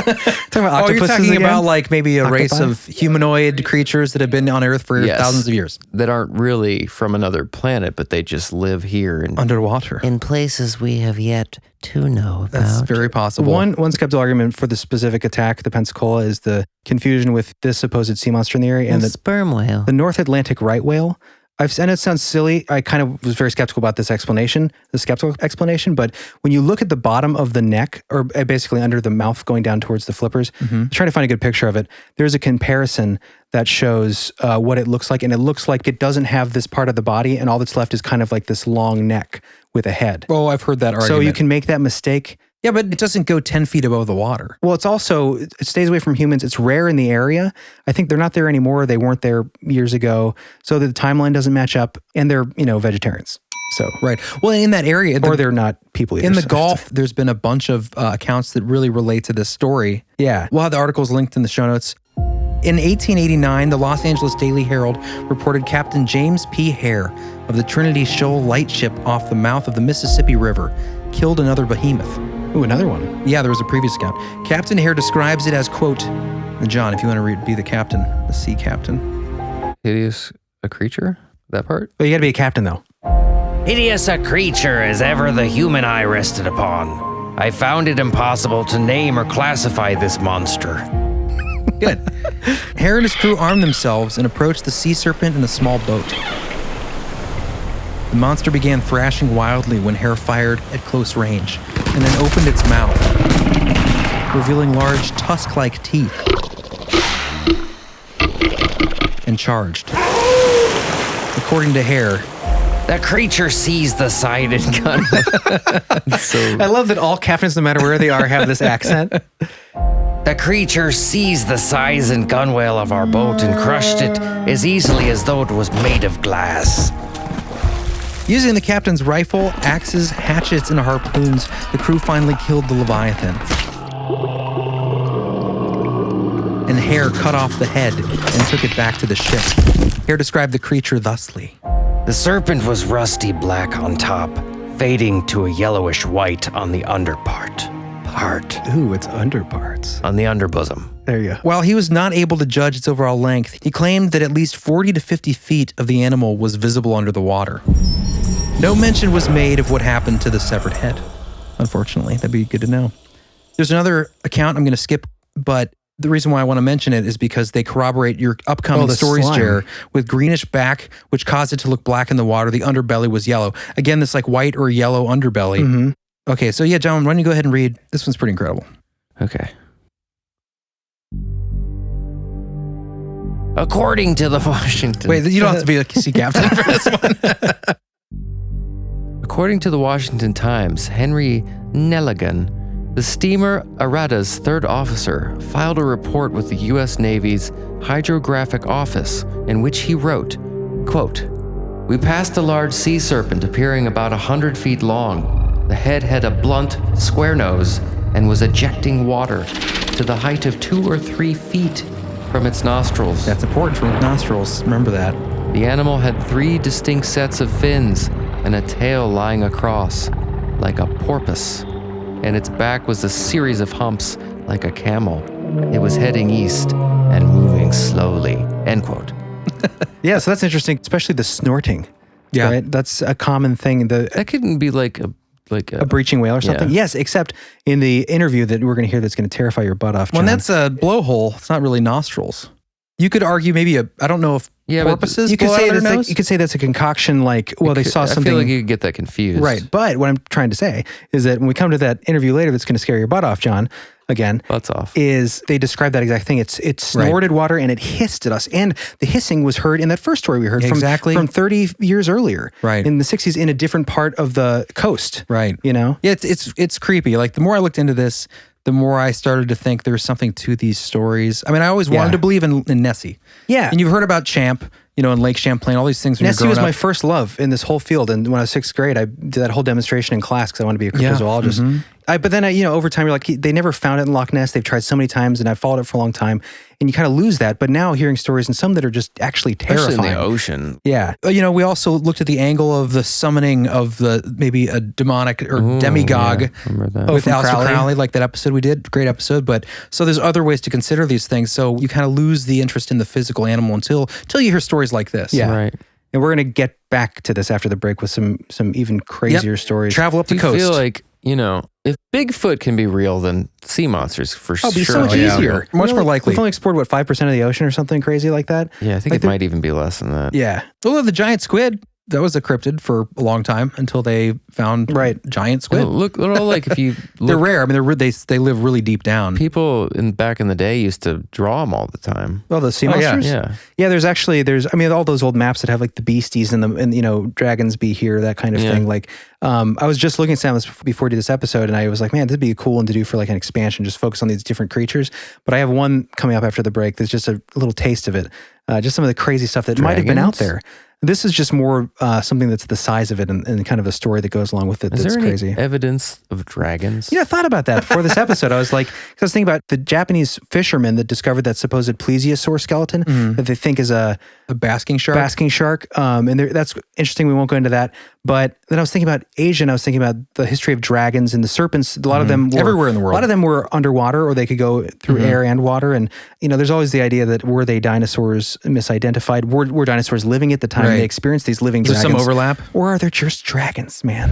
You're talking about like maybe a race of humanoid creatures that have been on Earth for thousands of years. That aren't really from another planet, but they just live here. And underwater. In places we have yet to know about. That's very possible. One skeptical argument for the specific attack, the Pensacola, is the confusion with this supposed sea monster in the area and the sperm whale. The North Atlantic right whale. I know it sounds silly. I kind of was very skeptical about this explanation, but when you look at the bottom of the neck, or basically under the mouth going down towards the flippers, I'm trying to find a good picture of it. There's a comparison that shows what it looks like, and it looks like it doesn't have this part of the body, and all that's left is kind of like this long neck with a head. Oh, I've heard that argument. So you can make that mistake. Yeah, but it doesn't go 10 feet above the water. Well, it stays away from humans. It's rare in the area. I think they're not there anymore. They weren't there years ago. So the timeline doesn't match up, and they're, vegetarians. So right. Well, in that area, or they're not people either. In the Gulf, there's been a bunch of accounts that really relate to this story. Yeah. We'll have the articles linked in the show notes. In 1889, the Los Angeles Daily Herald reported Captain James P. Hare of the Trinity Shoal Lightship off the mouth of the Mississippi River killed another behemoth. Ooh, another one. Yeah, there was a previous account. Captain Hare describes it as, quote, and John, if you want to be the captain, the sea captain. Hideous a creature? That part? But you got to be a captain, though. Hideous a creature as ever the human eye rested upon. I found it impossible to name or classify this monster. Good. Hare and his crew armed themselves and approached the sea serpent in a small boat. The monster began thrashing wildly when Hare fired at close range, and then opened its mouth, revealing large tusk-like teeth, and charged. According to Hare, the creature seized the side and gun. I love that all captains, no matter where they are, have this accent. The creature seized the size and gunwale of our boat and crushed it as easily as though it was made of glass. Using the captain's rifle, axes, hatchets, and harpoons, the crew finally killed the Leviathan. And Hare cut off the head and took it back to the ship. Hare described the creature thusly. The serpent was rusty black on top, fading to a yellowish white on the underpart. Ooh, it's underparts. On the underbosom. There you go. While he was not able to judge its overall length, he claimed that at least 40 to 50 feet of the animal was visible under the water. No mention was made of what happened to the severed head. Unfortunately, that'd be good to know. There's another account I'm going to skip, but the reason why I want to mention it is because they corroborate your upcoming stories, Jer, with greenish back, which caused it to look black in the water. The underbelly was yellow. Again, this like white or yellow underbelly. Mm-hmm. Okay, so yeah, John, why don't you go ahead and read? This one's pretty incredible. Okay. According to the Washington... Wait, you don't have to be a sea captain for this one. According to the Washington Times, Henry Milligan The Steemer Aratus third officer filed a report with the U.S. Navy's Hydrographic Office in which he wrote, quote, "We passed a large sea serpent appearing about 100 feet long. The head had a blunt, square nose and was ejecting water to the height of 2 or 3 feet from its nostrils. That's important for nostrils. Remember that. The animal had 3 distinct sets of fins and a tail lying across, like a porpoise, and its back was a series of humps like a camel. It was heading east and moving slowly." End quote. Yeah, so that's interesting, especially the snorting. Yeah. Right? That's a common thing. That couldn't be like A breaching whale or something? Yeah. Yes, except in the interview that we're going to hear that's going to terrify your butt off, Well, John. that's a blowhole. It's not really nostrils. You could argue maybe I don't know if Yeah, but porpoises you could blow say out their that's like, nose. you could say that's a concoction, like, well, they saw something. I feel like you could get that confused. Right. But what I'm trying to say is that when we come to that interview later that's going to scare your butt off, John, again, Butts off. is they describe that exact thing. It snorted water and it hissed at us. And the hissing was heard in that first story we heard Exactly. from 30 years earlier. Right. In the 60s in a different part of the coast. Right. You know? Yeah, it's creepy. Like the more I looked into this, the more I started to think there's something to these stories. I mean, I always wanted to believe in Nessie. Yeah. And you've heard about Champ, in Lake Champlain, all these things when Nessie you're was growing my up. first love in this whole field. And when I was 6th grade, I did that whole demonstration in class because I wanted to be a cryptozoologist. Mm-hmm. But then, over time, you're like, they never found it in Loch Ness. They've tried so many times and I've followed it for a long time. And you kind of lose that. But now hearing stories and some that are just actually terrifying. Especially in the ocean. Yeah. We also looked at the angle of the summoning of maybe a demonic or demigod yeah, remember that. with from Alistair Crowley. Crowley, like that episode we did. Great episode. But so there's other ways to consider these things. So you kind of lose the interest in the physical animal until you hear stories like this. Yeah. Right. And we're going to get back to this after the break with some even crazier stories. Travel up Do the you coast. feel like, if Bigfoot can be real, then sea monsters for sure. it'd be so much easier. Much more likely. We've only explored, 5% of the ocean or something crazy like that? Yeah, I think it might even be less than that. Yeah. Well, the giant squid, that was a cryptid for a long time until they found giant squid. Look, if you They're look, rare. I mean, they live really deep down. people back in the day used to draw them all the time. Well, the sea Oh, yeah. monsters? Yeah. Yeah, there's all those old maps that have like the beasties and dragons be here, that kind of Yeah. thing. Like, I was just looking at some of this before I did this episode and I was like, man, this would be a cool one to do for like an expansion, just focus on these different creatures. But I have one coming up after the break that's just a little taste of it. Just some of the crazy stuff that might have been out Dragons? there. This is just more something that's the size of it and kind of a story that goes along with it. Is That's there any crazy. evidence of dragons? I thought about that before this episode. I was thinking about the Japanese fishermen that discovered that supposed plesiosaur skeleton that they think is a basking shark. basking shark. And that's interesting. We won't go into that. But then I was thinking about Asia and I was thinking about the history of dragons and the serpents. A lot of them were Everywhere in the world. A lot of them were underwater or they could go through air and water. And, there's always the idea that were they dinosaurs misidentified? Were dinosaurs living at the time Right. they experienced these living There's dragons? some overlap. Or are there just dragons, man?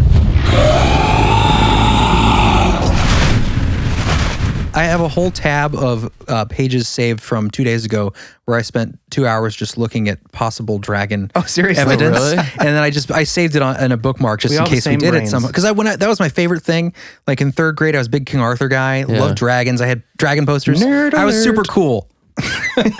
I have a whole tab of pages saved from 2 days ago where I spent 2 hours just looking at possible dragon seriously? evidence. Really? And then I saved it in a bookmark just We in all have the case we same did brains. it somehow. Because that was my favorite thing. Like in 3rd grade, I was a big King Arthur guy. Loved dragons. I had dragon posters. Nerd I was alert. super cool.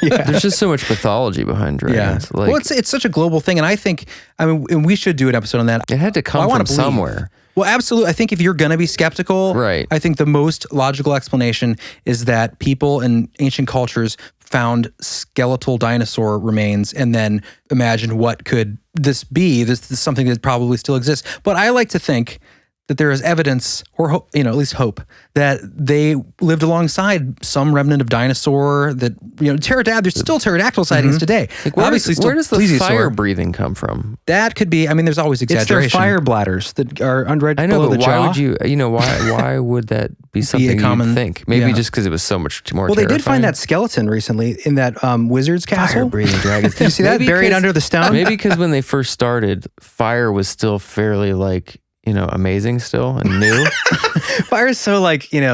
There's just so much pathology behind dragons. Like, well, it's such a global thing, and I think and we should do an episode on that. it had to come I wanna from believe. somewhere. Well, absolutely. I think if you're going to be skeptical, Right. I think the most logical explanation is that people in ancient cultures found skeletal dinosaur remains and then imagined what could this be? This is something that probably still exists. But I like to think that there is evidence, or hope, at least hope, that they lived alongside some remnant of dinosaur. That there's still pterodactyl sightings today. Like, where Obviously, where does the plesiosaur. fire breathing come from? That could be. I mean, there's always It's their exaggeration. fire bladders that are right I know, below but the why jaw. would you? Why would that be something common- you'd think? Maybe yeah. just because it was so much more. Well, they did terrifying? find that skeleton recently in that wizard's castle. Fire-breathing dragons. Did you see that Maybe buried 'cause- under the stone? Maybe because when they first started, fire was still fairly amazing still and new. Fire is so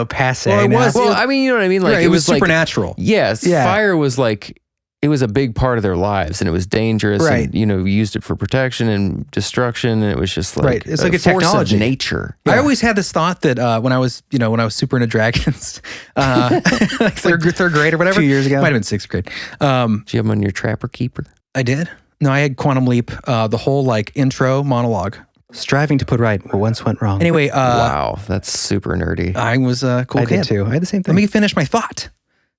passe. Well, it now. was. Well, I mean, you know what I mean? Like Right, it was like, supernatural. yes, Yeah. fire was it was a big part of their lives, and it was dangerous. Right. And, we used it for protection and destruction, and it was just like Right. It's like a force technology. of nature. I always had this thought that when I was super into dragons, like third grade or whatever, 2 years ago. might have been 6th grade. Did you have them on your Trapper Keeper? I did. No, I had Quantum Leap, the whole intro monologue. Striving to put right what once went wrong. Anyway, Wow, that's super nerdy. I was a cool I kid. did too. I had the same thing. Let me finish my thought.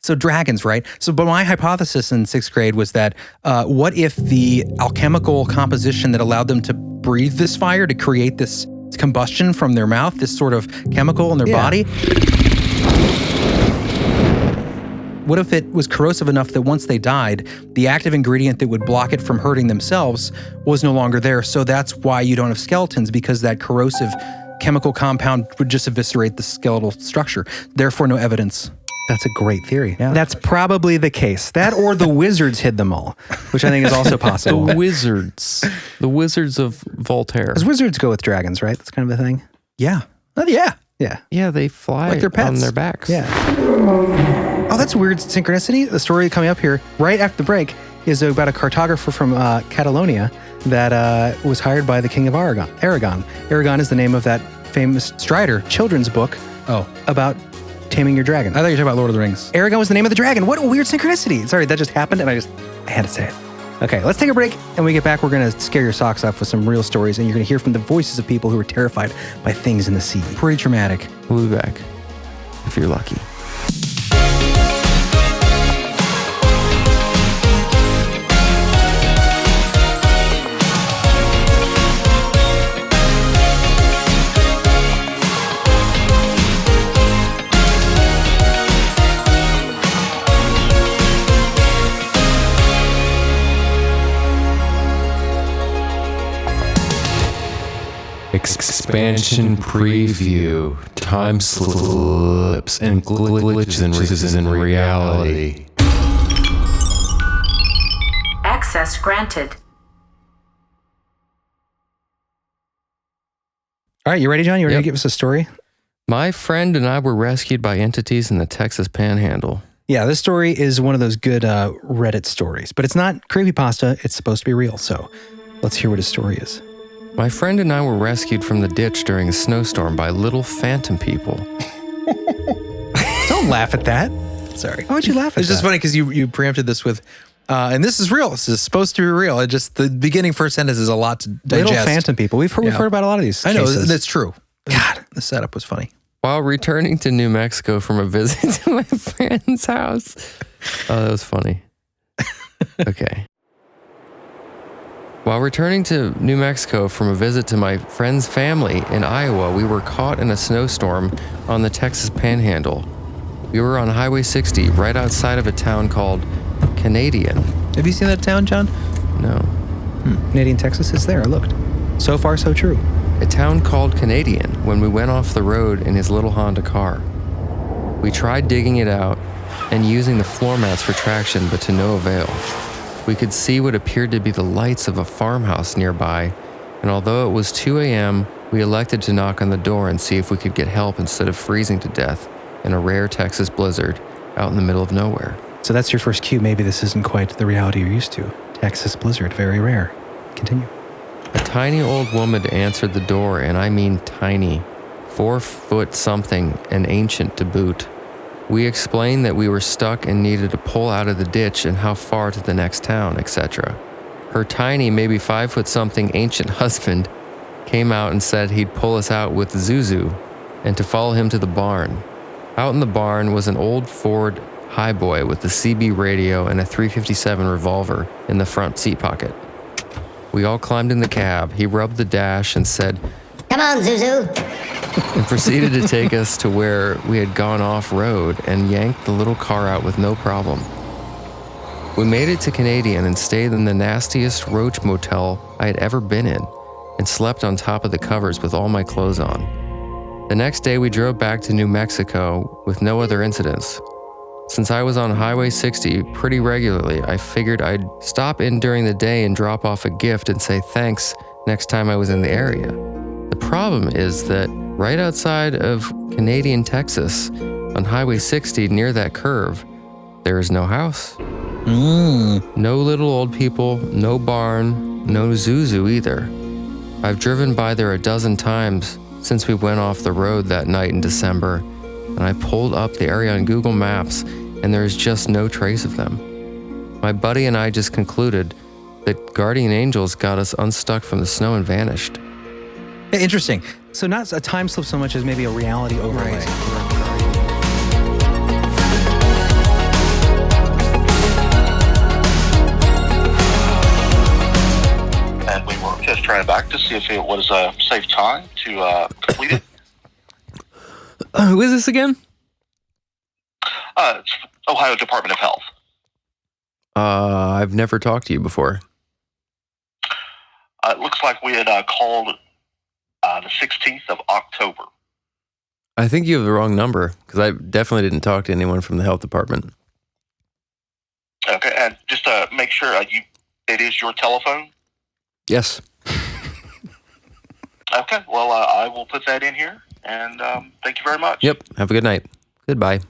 So dragons, right? But my hypothesis in 6th grade was that what if the alchemical composition that allowed them to breathe this fire to create this combustion from their mouth, this sort of chemical in their body? What if it was corrosive enough that once they died, the active ingredient that would block it from hurting themselves was no longer there? So that's why you don't have skeletons, because that corrosive chemical compound would just eviscerate the skeletal structure. Therefore, no evidence. That's a great theory. Yeah. That's probably the case. That or the wizards hid them all, which I think is also possible. The wizards of Voltaire. Because wizards go with dragons, right? That's kind of a thing. Yeah. Oh, yeah. Yeah. Yeah, they fly Like their pets. on their backs. Yeah. Oh, that's a weird synchronicity. The story coming up here right after the break is about a cartographer from Catalonia that was hired by the King of Aragon. Aragon is the name of that famous Strider children's book about taming your dragon. I thought you were talking about Lord of the Rings. Aragon was the name of the dragon. What a weird synchronicity. Sorry, that just happened and I had to say it. Okay, let's take a break. And when we get back, we're going to scare your socks off with some real stories. And you're going to hear from the voices of people who are terrified by things in the sea. Pretty traumatic. We'll be back if you're lucky. Expansion preview, time slips and glitches in reality. Access granted. All right, you ready, John? You ready Yep. to give us a story? My friend and I were rescued by entities in the Texas Panhandle. Yeah, this story is one of those good Reddit stories, but it's not creepypasta. It's supposed to be real. So let's hear what his story is. My friend and I were rescued from the ditch during a snowstorm by little phantom people. Don't laugh at that. Sorry. Why would you laugh at It's just that? funny because you preempted this with, and this is real. This is supposed to be real. It just, the beginning first sentence is a lot to digest. Little phantom people. We've heard about a lot of these I know, cases. that's true. God, the setup was funny. While returning to New Mexico from a visit to my friend's house. Oh, that was funny. Okay. While returning to New Mexico from a visit to my friend's family in Iowa, we were caught in a snowstorm on the Texas Panhandle. We were on Highway 60, right outside of a town called Canadian. Have you seen that town, John? No. Canadian Texas is there. I looked. So far, so true. A town called Canadian when we went off the road in his little Honda car. We tried digging it out and using the floor mats for traction, but to no avail. We could see what appeared to be the lights of a farmhouse nearby, and although it was 2 a.m., we elected to knock on the door and see if we could get help instead of freezing to death in a rare Texas blizzard out in the middle of nowhere. So that's your first cue. Maybe this isn't quite the reality you're used to. Texas blizzard, very rare. Continue. A tiny old woman answered the door, and I mean tiny, 4 foot something and ancient to boot. We explained that we were stuck and needed to pull out of the ditch and how far to the next town, etc. Her tiny, maybe 5 foot something ancient husband came out and said he'd pull us out with Zuzu and to follow him to the barn. Out in the barn was an old Ford Highboy with the CB radio and a .357 revolver in the front seat pocket. We all climbed in the cab. He rubbed the dash and said, "Come on, Zuzu." and proceeded to take us to where we had gone off-road and yanked the little car out with no problem. We made it to Canadian and stayed in the nastiest roach motel I had ever been in and slept on top of the covers with all my clothes on. The next day we drove back to New Mexico with no other incidents. Since I was on Highway 60 pretty regularly, I figured I'd stop in during the day and drop off a gift and say thanks next time I was in the area. The problem is that right outside of Canadian, Texas, on Highway 60 near that curve, there is no house. No little old people, no barn, no Zuzu either. I've driven by there a dozen times since we went off the road that night in December, and I pulled up the area on Google Maps, and there is just no trace of them. My buddy and I just concluded that guardian angels got us unstuck from the snow and vanished. Interesting. So not a time slip so much as maybe a reality overlay. And we were just trying back to see if it was a safe time to complete it. Who is this again? It's Ohio Department of Health. I've never talked to you before. It looks like we had called the 16th of October. I think you have the wrong number because I definitely didn't talk to anyone from the health department. Okay, and just to make sure, it is your telephone? Yes. Okay, well, I will put that in here, and thank you very much. Yep. Have a good night. Goodbye.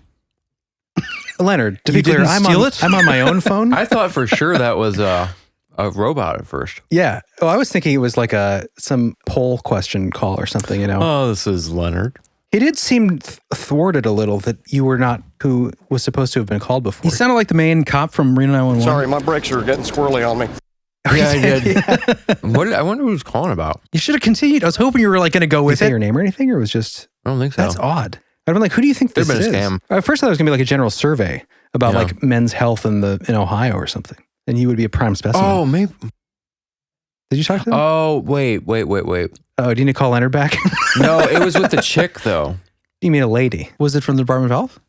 Leonard, to be You clear, didn't steal I'm on my own phone. I thought for sure that was a robot at first. Yeah. Oh, I was thinking it was like some poll question call or something, Oh, this is Leonard. He did seem thwarted a little that you were not who was supposed to have been called before. He sounded like the main cop from Reno 911. Sorry, my brakes are getting squirrely on me. Yeah, I did. I wonder who was calling about. You should have continued. I was hoping you were like going to go Did you with say it. your name or anything, or it was just... I don't think so. That's odd. I'd been like, who do you think this Could've is? been a scam. At first I thought it was going to be like a general survey about Yeah. like men's health in Ohio or something. And you would be a prime specimen. Oh, maybe. Did you talk to them? Oh, wait. Oh, do you need to call Leonard back? No, it was with the chick though. You mean a lady? Was it from the Department of Health?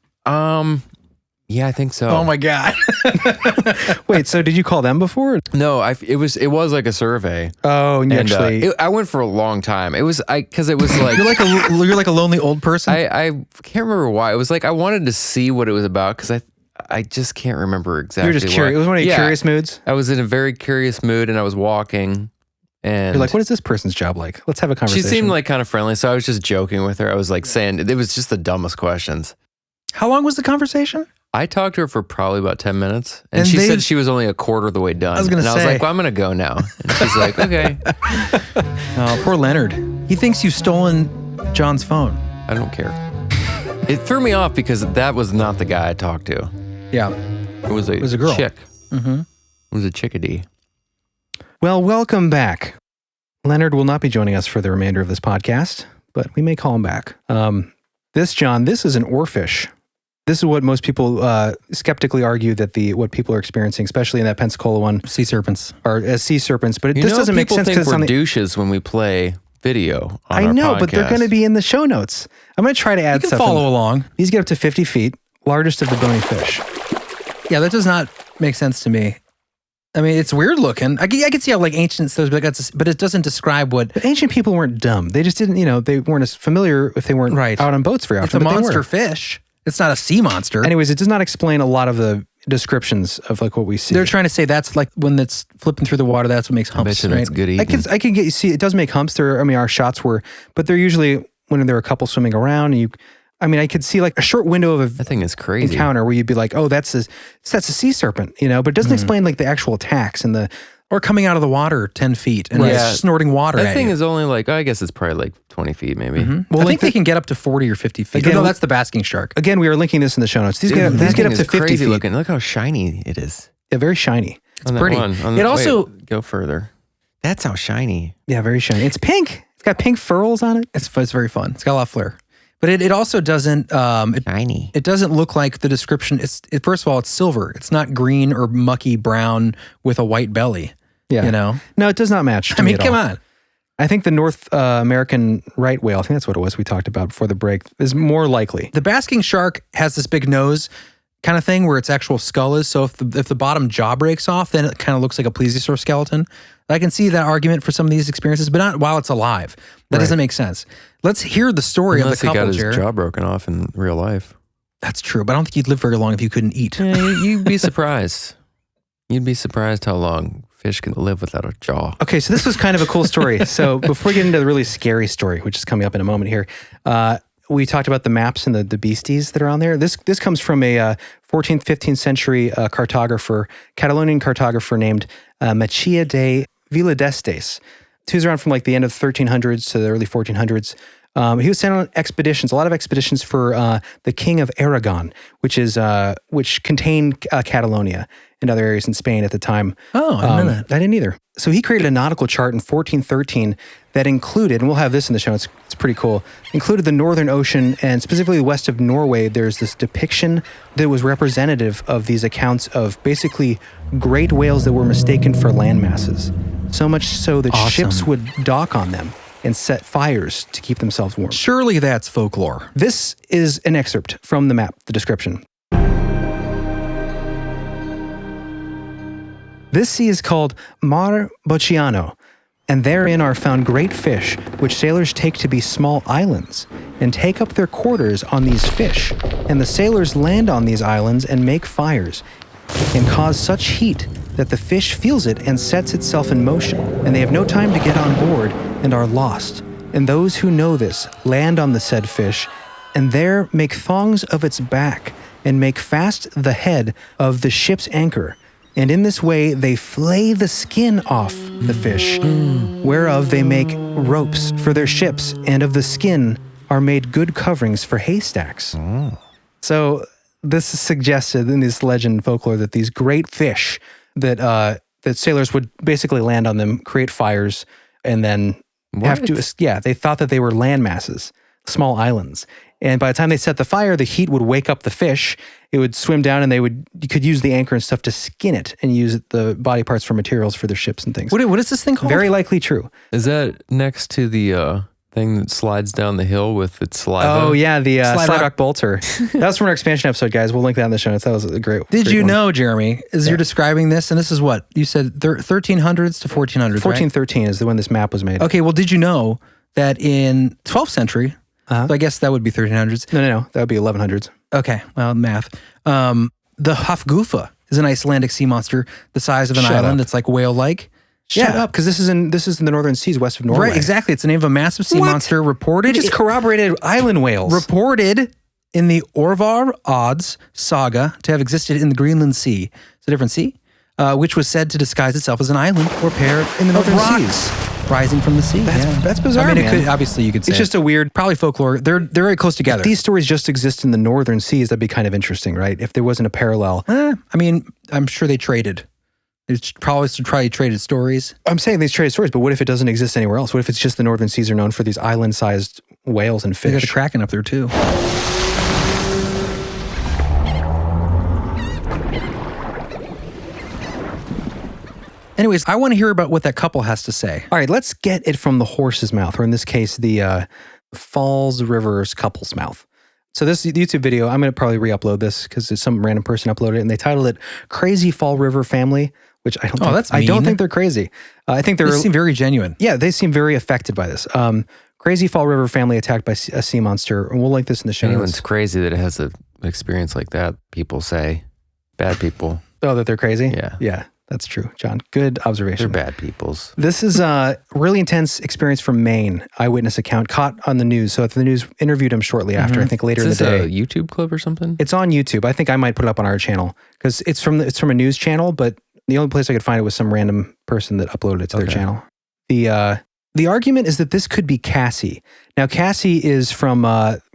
Yeah, I think so. Oh my God. Wait, so did you call them before? No, it was like a survey. Oh, and you And actually... I went for a long time. Because it was like You're like a lonely old person. I can't remember why. It was like I wanted to see what it was about because I just can't remember exactly. you were just curious. It was one of your curious moods? I was in a very curious mood and I was walking and You're like, what is this person's job like? Let's have a she conversation. seemed like kind of friendly, so I was just joking with her. I was like saying it was just the dumbest questions. How long was the conversation? I talked to her for probably about 10 minutes and she they- said she was only a quarter of the way done. I was gonna and I was say. like, well, I'm going to go now. And she's like, okay. Oh, poor Leonard. He thinks you've stolen John's phone. I don't care. It threw me off because that was not the guy I talked to. Yeah. It was a girl. chick. Mm-hmm. It was a chickadee. Well, welcome back. Leonard will not be joining us for the remainder of this podcast, but we may call him back. John, this is an oarfish. This is what most people skeptically argue that what people are experiencing, especially in that Pensacola one, Sea serpents. are as sea serpents. But You this know, doesn't make people sense think because we're douches when we play video on I our know, but they're podcast. going to be in the show notes. I'm going to try to add You can stuff. follow along. These get up to 50 feet, largest of the bony fish. Yeah, that does not make sense to me. I mean, it's weird looking. I can see how like ancient stuff, but it doesn't describe what. But ancient people weren't dumb. They just didn't, they weren't as familiar if they weren't Right. out on boats very It's often. a but they monster were. fish. It's not a sea monster. Anyways, it does not explain a lot of the descriptions of like what we see. They're trying to say that's like when that's flipping through the water. That's what makes I bet humps, you right? that's good eating. I can get you see it does make humps. Our shots were, but they're usually when there are a couple swimming around. And I could see like a short window of That thing is crazy. encounter where you'd be like, oh, that's a sea serpent, but it doesn't explain like the actual attacks and the. Or coming out of the water 10 feet and Right. it's snorting water That at thing you. is only like, I guess it's probably like 20 feet maybe. Well, I think the- they can get up to 40 or 50 feet. Again, No, that's the basking shark. Again, we are linking this in the show notes. These Dude, get that up thing to is 50 crazy feet. looking. Look how shiny it is. Yeah, very shiny. It's pretty. It also- go further. That's how shiny. Yeah, very shiny. It's pink. It's got pink furls on it. It's very fun. It's got a lot of flair. But it also doesn't Shiny. it doesn't look like the description. First of all, it's silver. It's not green or mucky brown with a white belly. Yeah. No, it does not match. to I me mean, at come all. on. I think the North American right whale, I think that's what it was we talked about before the break, is more likely. The basking shark has this big nose kind of thing where its actual skull is. So if the bottom jaw breaks off, then it kind of looks like a plesiosaur skeleton. I can see that argument for some of these experiences, but not while it's alive. That doesn't make sense. Let's hear the story Unless of the he got couple, his Jared. jaw broken off in real life. That's true, but I don't think you'd live very long if you couldn't eat. Yeah, you'd be surprised. You'd be surprised how long fish can live without a jaw. Okay, so this was kind of a cool story. So before we get into the really scary story, which is coming up in a moment here, we talked about the maps and the beasties that are on there. This comes from a 14th, 15th century Catalonian cartographer named Machia de Viladestes. He was around from like the end of 1300s to the early 1400s. He was sent on expeditions, a lot of expeditions for the King of Aragon, which contained Catalonia. and other areas in Spain at the time. Oh, I didn't know that. I didn't either. So he created a nautical chart in 1413 that included, and we'll have this in the show, it's pretty cool, included the Northern Ocean, and specifically west of Norway, there's this depiction that was representative of these accounts of basically great whales that were mistaken for land masses. So much so that ships would dock on them and set fires to keep themselves warm. Surely that's folklore. This is an excerpt from the map, the description. This sea is called Mar Bocciano, and therein are found great fish, which sailors take to be small islands, and take up their quarters on these fish. And the sailors land on these islands and make fires, and cause such heat that the fish feels it and sets itself in motion, and they have no time to get on board and are lost. And those who know this land on the said fish, and there make thongs of its back, and make fast the head of the ship's anchor. And in this way they flay the skin off the fish, whereof they make ropes for their ships, and of the skin are made good coverings for haystacks. So this is suggested in this legend and folklore that these great fish that sailors would basically land on them, create fires, and then have to, they thought that they were land masses, small islands. And by the time they set the fire, the heat would wake up the fish. It would swim down, and you could use the anchor and stuff to skin it and use the body parts for materials for their ships and things. What is this thing called? Very likely true. Is that next to the thing that slides down the hill with its saliva? Oh, yeah, the Slide Rock Rock Bolter. That was from our expansion episode, guys. We'll link that in the show notes. That was a great Did great you one. know, Jeremy, as you're describing this, and this is what? You said 1300s to 1400s, 1413 is when this map was made. Okay, well, did you know that in 12th century, so I guess that would be 1300s. No. That would be 1100s. Okay, well, math. The Hafgufa is an Icelandic sea monster the size of an island that's like whale-like. Shut up, because this is in the northern seas west of Norway. Right, exactly. It's the name of a massive sea monster reported. It just corroborated island whales. Reported in the Orvar Odds saga to have existed in the Greenland Sea. It's a different sea, which was said to disguise itself as an island or pair in the northern rocks seas. Rising from the sea. That's bizarre, I mean, man. it could, obviously you could say It's just a weird... probably folklore. They're very close together. If these stories just exist in the northern seas, that'd be kind of interesting, right? If there wasn't a parallel. I mean, I'm sure they traded. They probably traded stories. I'm saying these traded stories, but what if it doesn't exist anywhere else? What if it's just the northern seas are known for these island-sized whales and They got fish? the Kraken up there too. Anyways, I want to hear about what that couple has to say. All right, let's get it from the horse's mouth, or in this case, the Falls Rivers couple's mouth. So this YouTube video, I'm going to probably re-upload this because some random person uploaded it, and they titled it "Crazy Fall River Family," which I don't. That's I don't mean. think they're crazy. I think They seem very genuine. Yeah, they seem very affected by this. Crazy Fall River Family attacked by a sea monster, and we'll link this in the show Anyone's notes. crazy that it has an experience like that, people say. Bad people. Oh, that they're crazy? Yeah. Yeah, that's true, John. Good observation. They're bad peoples. This is a really intense experience from Maine, eyewitness account, caught on the news. So if the news interviewed him shortly after, I think later in Is the this day. a YouTube clip or something? It's on YouTube. I think I might put it up on our channel because it's from a news channel, but the only place I could find it was some random person that uploaded it to their channel. The argument is that this could be Cassie. Now, Cassie is from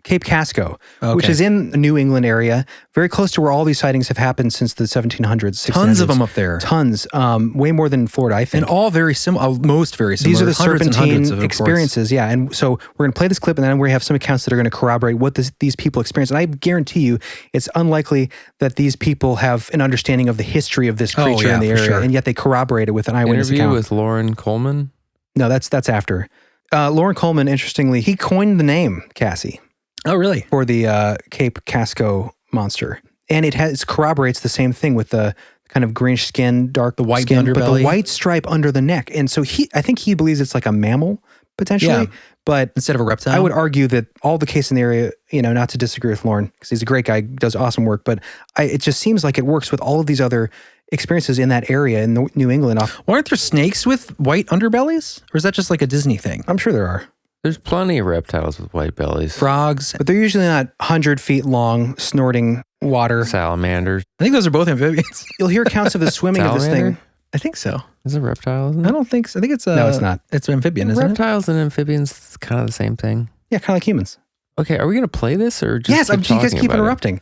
Cape Casco, which is in the New England area, very close to where all these sightings have happened since the 1700s, 1600s. Tons of them up there. Tons. Way more than in Florida, I think. And all very similar, most very similar. These are the Hundreds and hundreds Serpentine of reports. experiences, yeah. And so we're going to play this clip, and then we have some accounts that are going to corroborate what these people experience. And I guarantee you, it's unlikely that these people have an understanding of the history of this creature in the area, sure. and yet they corroborate it with an eyewitness Interview account. with Lauren Coleman? No, that's after. Lauren Coleman, interestingly, he coined the name Cassie. Oh, really? For the Cape Casco monster. And it corroborates the same thing with the kind of greenish skin, dark white skin, but underbelly. the white stripe under the neck. And so I think he believes it's like a mammal, potentially. Yeah. But Instead of a reptile? I would argue that all the case in the area, not to disagree with Lauren, because he's a great guy, does awesome work, but it just seems like it works with all of these other experiences in that area in New England. Aren't there snakes with white underbellies? Or is that just like a Disney thing? I'm sure there are. There's plenty of reptiles with white bellies. Frogs. But they're usually not 100 feet long, snorting water. Salamanders. I think those are both amphibians. You'll hear accounts of the swimming of this thing. Salamander? I think so. Is it a reptile, isn't it? I don't think so. I think it's No, it's not. It's an amphibian, isn't it? Reptiles and amphibians is kind of the same thing. Yeah, kind of like humans. Okay, are we going to play this or just Yes, keep you guys talking keep about it? interrupting.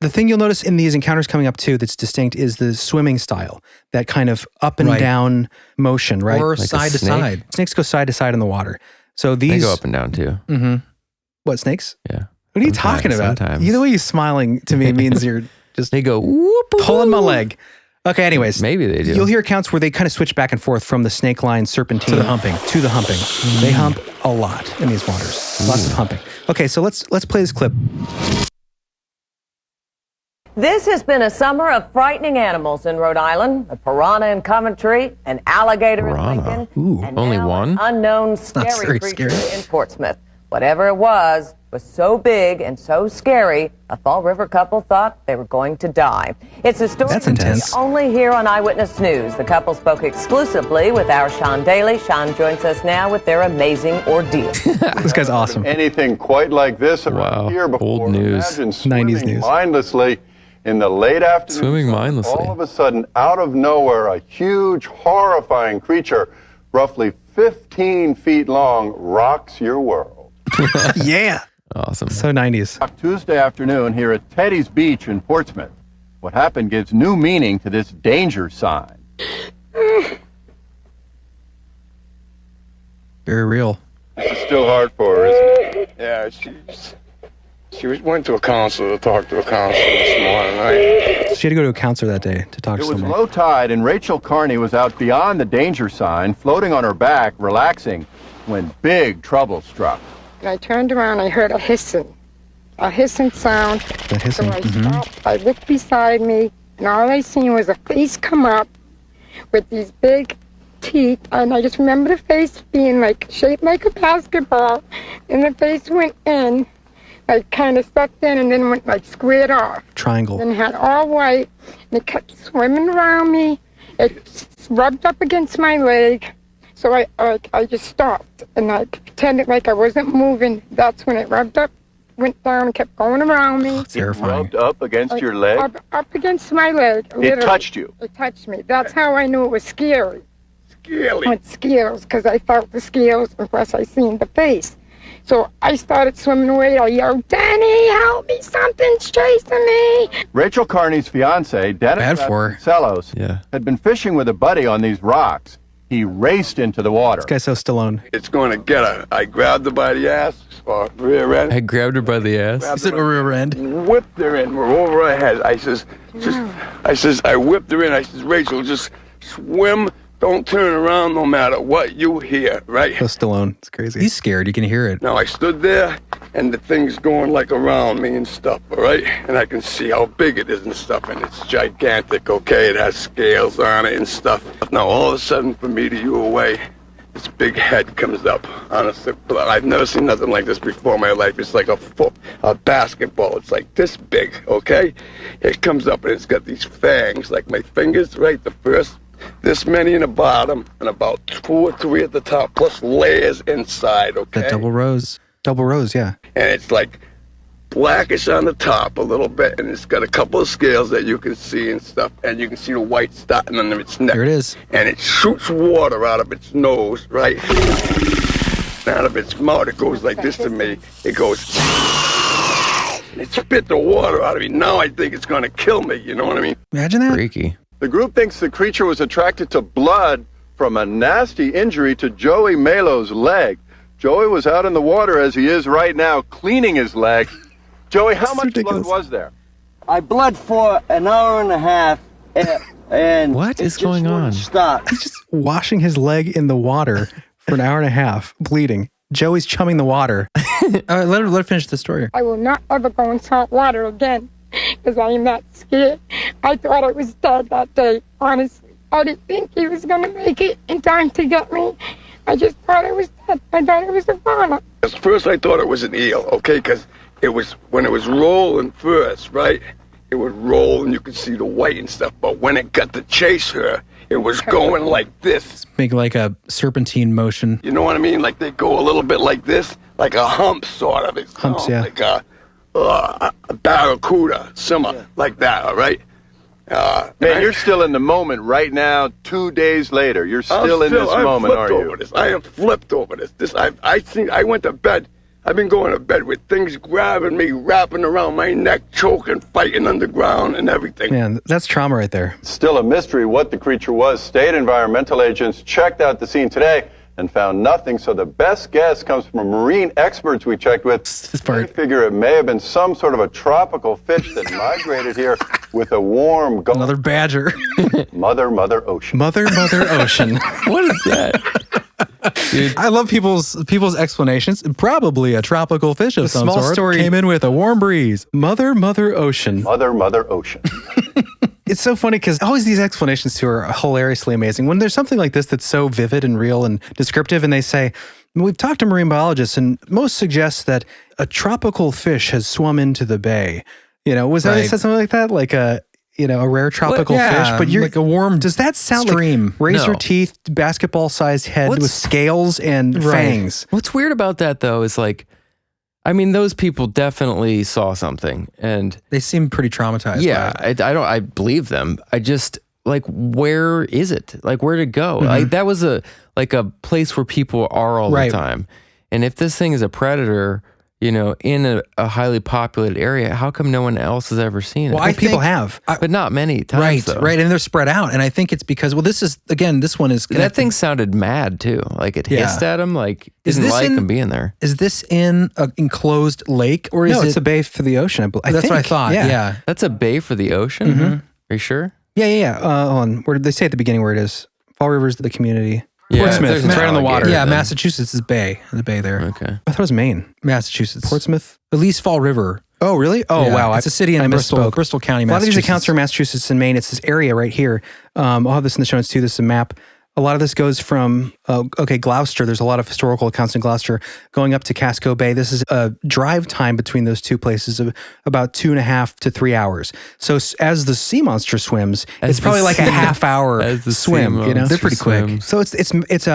The thing you'll notice in these encounters coming up too that's distinct is the swimming style, that kind of up and down motion, right? Or Like a side to snake? side. Snakes go side to side in the water. So They these go up and down too. What, snakes? Yeah. What are you Sometimes, talking about? sometimes. The way you're smiling to me means you're just They go whoop, pulling my leg. Okay, anyways. Maybe they do. You'll hear accounts where they kind of switch back and forth from the snake line serpentine to the humping. They hump a lot in these waters. Lots of humping. Okay, so let's play this clip. This has been a summer of frightening animals in Rhode Island. A piranha in Coventry, an alligator Piranha. in Lincoln, Ooh, and only now one? an unknown not scary very creature scary. in Portsmouth. Whatever it was so big and so scary, a Fall River couple thought they were going to die. It's a story That's intense. only here on Eyewitness News. The couple spoke exclusively with our Sean Daly. Sean joins us now with their amazing ordeal. This guy's awesome. Anything quite like this around Wow, here before. old news. Imagine 90s swimming news. mindlessly in the late afternoon. Swimming sun. mindlessly. All of a sudden, out of nowhere, a huge, horrifying creature, roughly 15 feet long, rocks your world. Yeah. Awesome. So 90s. Tuesday afternoon here at Teddy's Beach in Portsmouth. What happened gives new meaning to this danger sign. Very real. It's still hard for her, isn't it? Yeah, she went to a counselor to talk to a counselor this morning, right? She had to go to a counselor that day to talk It to was someone. low tide, and Rachel Carney was out beyond the danger sign, floating on her back, relaxing, when big trouble struck. And I turned around, I heard a hissing sound. That hissing. So I stopped, I looked beside me, and all I seen was a face come up with these big teeth, and I just remember the face being like shaped like a basketball, and the face went in, like kind of sucked in, and then went like squared off. Triangle. And it had all white, and it kept swimming around me. It rubbed up against my leg. So I just stopped, and I pretended like I wasn't moving. That's when it rubbed up, went down, and kept going around me. It's terrifying. Rubbed up against your leg? Up against my leg, literally. It touched you? It touched me. That's how I knew it was scary. Scary. With scales, because I felt the scales, and plus I seen the face. So I started swimming away. I yelled, "Danny, help me, something's chasing me." Rachel Carney's fiance, Dennis Bad for her. Vasconcelos, Yeah. had been fishing with a buddy on these rocks. He raced into the water. This guy's so Stallone. It's going to get her. I grabbed her by the ass, or rear end. I grabbed her by the ass. Is it a rear end? Whipped her in. We're over her head. I whipped her in. I says, Rachel, just swim. Don't turn around no matter what you hear, right? So Stallone. It's crazy. He's scared. You can hear it. Now, I stood there, and the thing's going like around me and stuff, all right? And I can see how big it is and stuff, and it's gigantic, okay? It has scales on it and stuff. Now, all of a sudden, from me to you away, this big head comes up. Honestly, I've never seen nothing like this before in my life. It's like a basketball. It's like this big, okay? It comes up, and it's got these fangs, like my fingers, right? The first, this many in the bottom, and about 2 or 3 at the top, plus layers inside, okay? That double rows. Double rows, yeah. And it's like blackish on the top a little bit, and it's got a couple of scales that you can see and stuff, and you can see the white starting under its neck. There it is. And it shoots water out of its nose, right? Out of its mouth, it goes like this to me. It goes, and it spit the water out of me. Now I think it's gonna kill me, you know what I mean? Imagine that. Freaky. The group thinks the creature was attracted to blood from a nasty injury to Joey Melo's leg. Joey was out in the water as he is right now, cleaning his leg. Joey, how much ridiculous. blood was there? I bled for an hour and a half, and What is it just going wouldn't on? Stop. He's just washing his leg in the water for an hour and a half, bleeding. Joey's chumming the water. Let her finish the story. I will not ever go in salt water again, because I am that scared. I thought I was dead that day, honestly. I didn't think he was going to make it in time to get me. I just thought I was dead. I thought it was a fauna. At first I thought it was an eel, okay? Because it was, when it was rolling first, right? It would roll and you could see the white and stuff. But when it got to chase her, it was going like this. Make like a serpentine motion. You know what I mean? Like they go a little bit like this, like a hump sort of. It's Humps, yeah. Like a barracuda, similar, like that, all right? Man, you're still in the moment right now, 2 days later. You're still in this moment, are you? I am flipped over this. I went to bed. I've been going to bed with things grabbing me, wrapping around my neck, choking, fighting underground and everything. Man, that's trauma right there. Still a mystery what the creature was. State environmental agents checked out the scene today and found nothing, so the best guess comes from marine experts we checked with. They figure it may have been some sort of a tropical fish that migrated here with a warm Gulf. Another badger. Mother Ocean. Mother Ocean. What is that? Dude. I love people's explanations. Probably a tropical fish of some small sort. Story Came in with a warm breeze. Mother Ocean. Mother Ocean. It's so funny because always these explanations too are hilariously amazing. When there's something like this that's so vivid and real and descriptive, and they say, we've talked to marine biologists, and most suggest that a tropical fish has swum into the bay. Was that they said something like that? Like a rare tropical fish, but you're like a warm. Does that sound stream. like razor teeth, basketball-sized head with scales and fangs? What's weird about that though is like, I mean, those people definitely saw something, and they seem pretty traumatized. Yeah, I believe them. I just like, where is it? Like, where to go? Mm-hmm. Like that was a place where people are all the time, and if this thing is a predator, in a highly populated area, how come no one else has ever seen it? Well, I think people have, but not many times. Though. Right, and they're spread out, and I think it's because this one is connected. That thing sounded mad too. Like it hissed at him. Like didn't like him being there. Is this in an enclosed lake, or is it's a bay for the ocean? I that's think. what I thought. Yeah, that's a bay for the ocean. Mm-hmm. Are you sure? Yeah. Hold on. Where did they say at the beginning where it is? Fall River's the community. Yeah, Portsmouth. It's right on the water. Yeah, Massachusetts is bay. The bay there. Okay. I thought it was Maine. Massachusetts. Portsmouth. At least Fall River. Oh, really? Oh, yeah, wow. It's a city in Bristol County, Massachusetts. A lot of these accounts are Massachusetts and Maine. It's this area right here. I'll have this in the show notes too. This is a map. A lot of this goes from, Gloucester. There's a lot of historical accounts in Gloucester going up to Casco Bay. This is a drive time between those two places of about 2.5 to 3 hours. So as the sea monster swims, it's probably like a half-hour swim. They're pretty quick. So it's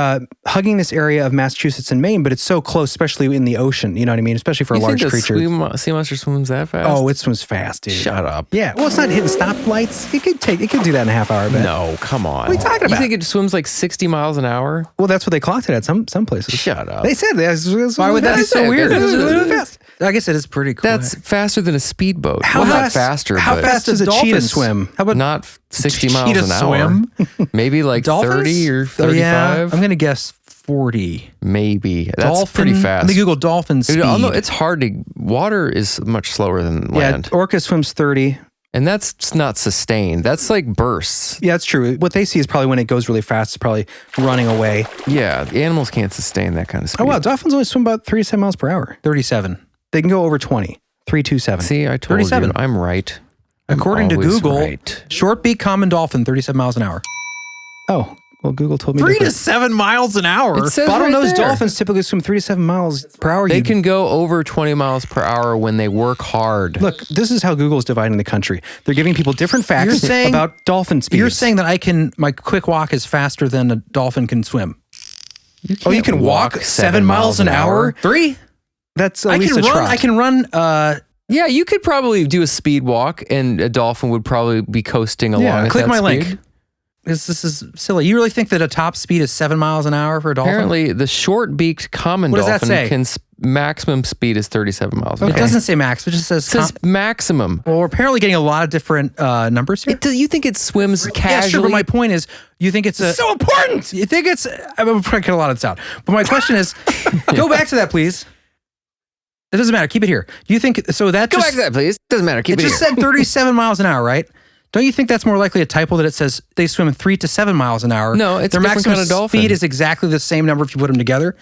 hugging this area of Massachusetts and Maine, but it's so close, especially in the ocean. You know what I mean? Especially for a large creature. Sea monster swims that fast? Oh, it swims fast, dude. Shut up. Yeah. Well, it's not hitting stoplights. It could do that in a half hour. I bet. No, come on. What are you talking about? You think it swims like 60 miles an hour? Well, that's what they clocked it at some places. Shut up. They said that. Why would that be so weird? Fast. I guess it is pretty quick. That's faster than a speedboat. How fast? Not faster. How but fast does a cheetah swim? How about not 60 miles an hour? Maybe like 30 or 35. Yeah, I'm gonna guess 40. Maybe. That's Dolphin, pretty fast. Let me Google dolphin speed. It's hard to. Water is much slower than land. Yeah, orca swims 30. And that's not sustained. That's like bursts. Yeah, that's true. What they see is probably when it goes really fast, it's probably running away. Yeah, the animals can't sustain that kind of speed. Oh, wow. Dolphins only swim about 37 miles per hour. 37. They can go over 20. 327. See, I told 37. you. I'm right. According to Google, right. short beak common dolphin, 37 miles an hour. Oh, well, Google told me 3 to 7 miles an hour. Bottlenose dolphins typically swim 3 to 7 miles per hour. They can go over 20 miles per hour when they work hard. Look, this is how Google's dividing the country. They're giving people different facts about dolphin speeds. You're saying that my quick walk is faster than a dolphin can swim. You can walk 7 miles an hour? 3? That's at least a trot. I can run. Yeah, you could probably do a speed walk, and a dolphin would probably be coasting along at click that my speed. link. This is silly. You really think that a top speed is 7 miles an hour for a dolphin? Apparently, the short-beaked common What does that dolphin say? maximum speed is 37 miles an hour. It doesn't say max. It just says, It says maximum. Well, we're apparently getting a lot of different numbers here. You think it swims casually? Yeah, sure, but my point is, you think it's so important. You think it's... I'm going to cut a lot of this out. But my question is, go back to that, please. It doesn't matter. Keep it here. Do you think... So that Go back to that, please. Doesn't matter. Keep it here. It just said 37 miles an hour, right? Don't you think that's more likely a typo that it says they swim 3 to 7 miles an hour? No, it's their a different maximum kind of dolphin. speed is exactly the same number if you put them together.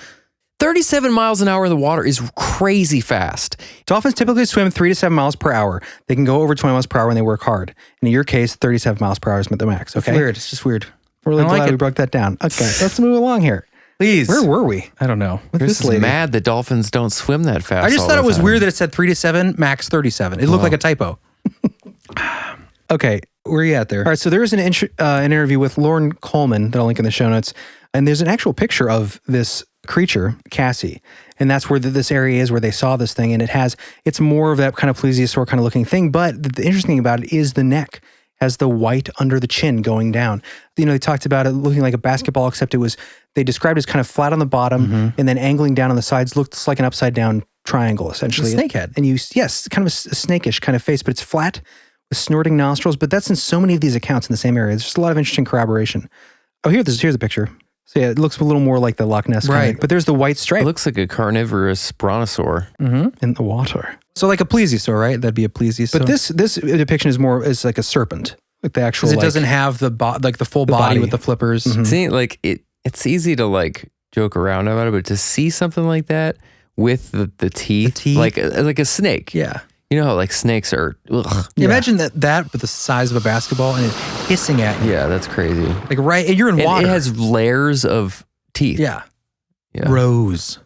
37 miles an hour in the water is crazy fast. Dolphins typically swim 3 to 7 miles per hour. They can go over 20 miles per hour when they work hard. In your case, 37 miles per hour is the max. Okay. It's weird. It's just weird. We're really glad we broke that down. Okay, let's move along here. Please. Where were we? I don't know. You're just mad that dolphins don't swim that fast. I just thought it was weird that it said 3 to 7, max 37. It looked like a typo. Okay. Where are you at there? All right, so there's an interview with Lauren Coleman that I'll link in the show notes, and there's an actual picture of this creature, Cassie, and that's where this area is where they saw this thing, and it's more of that kind of plesiosaur kind of looking thing, but the interesting thing about it is the neck has the white under the chin going down. You know, they talked about it looking like a basketball, except they described it as kind of flat on the bottom and then angling down on the sides, looks like an upside down triangle, essentially. Snake head. And yes, kind of a snakish kind of face, but it's flat with snorting nostrils. But that's in so many of these accounts in the same area. There's just a lot of interesting corroboration. Oh, here's the picture. So yeah, it looks a little more like the Loch Ness. Right. But there's the white stripe. It looks like a carnivorous brontosaur. In the water. So like a plesiosaur, right? That'd be a plesiosaur. But this depiction is like a serpent. Like the actual, because it doesn't have the full body with the flippers. See, like it's easy to like joke around about it, but to see something like that with the teeth, like a snake. Yeah. You know how like snakes are. Ugh. Imagine that with the size of a basketball and it's hissing at you. Yeah, that's crazy. Like you're in water. It has layers of teeth. Yeah. Rows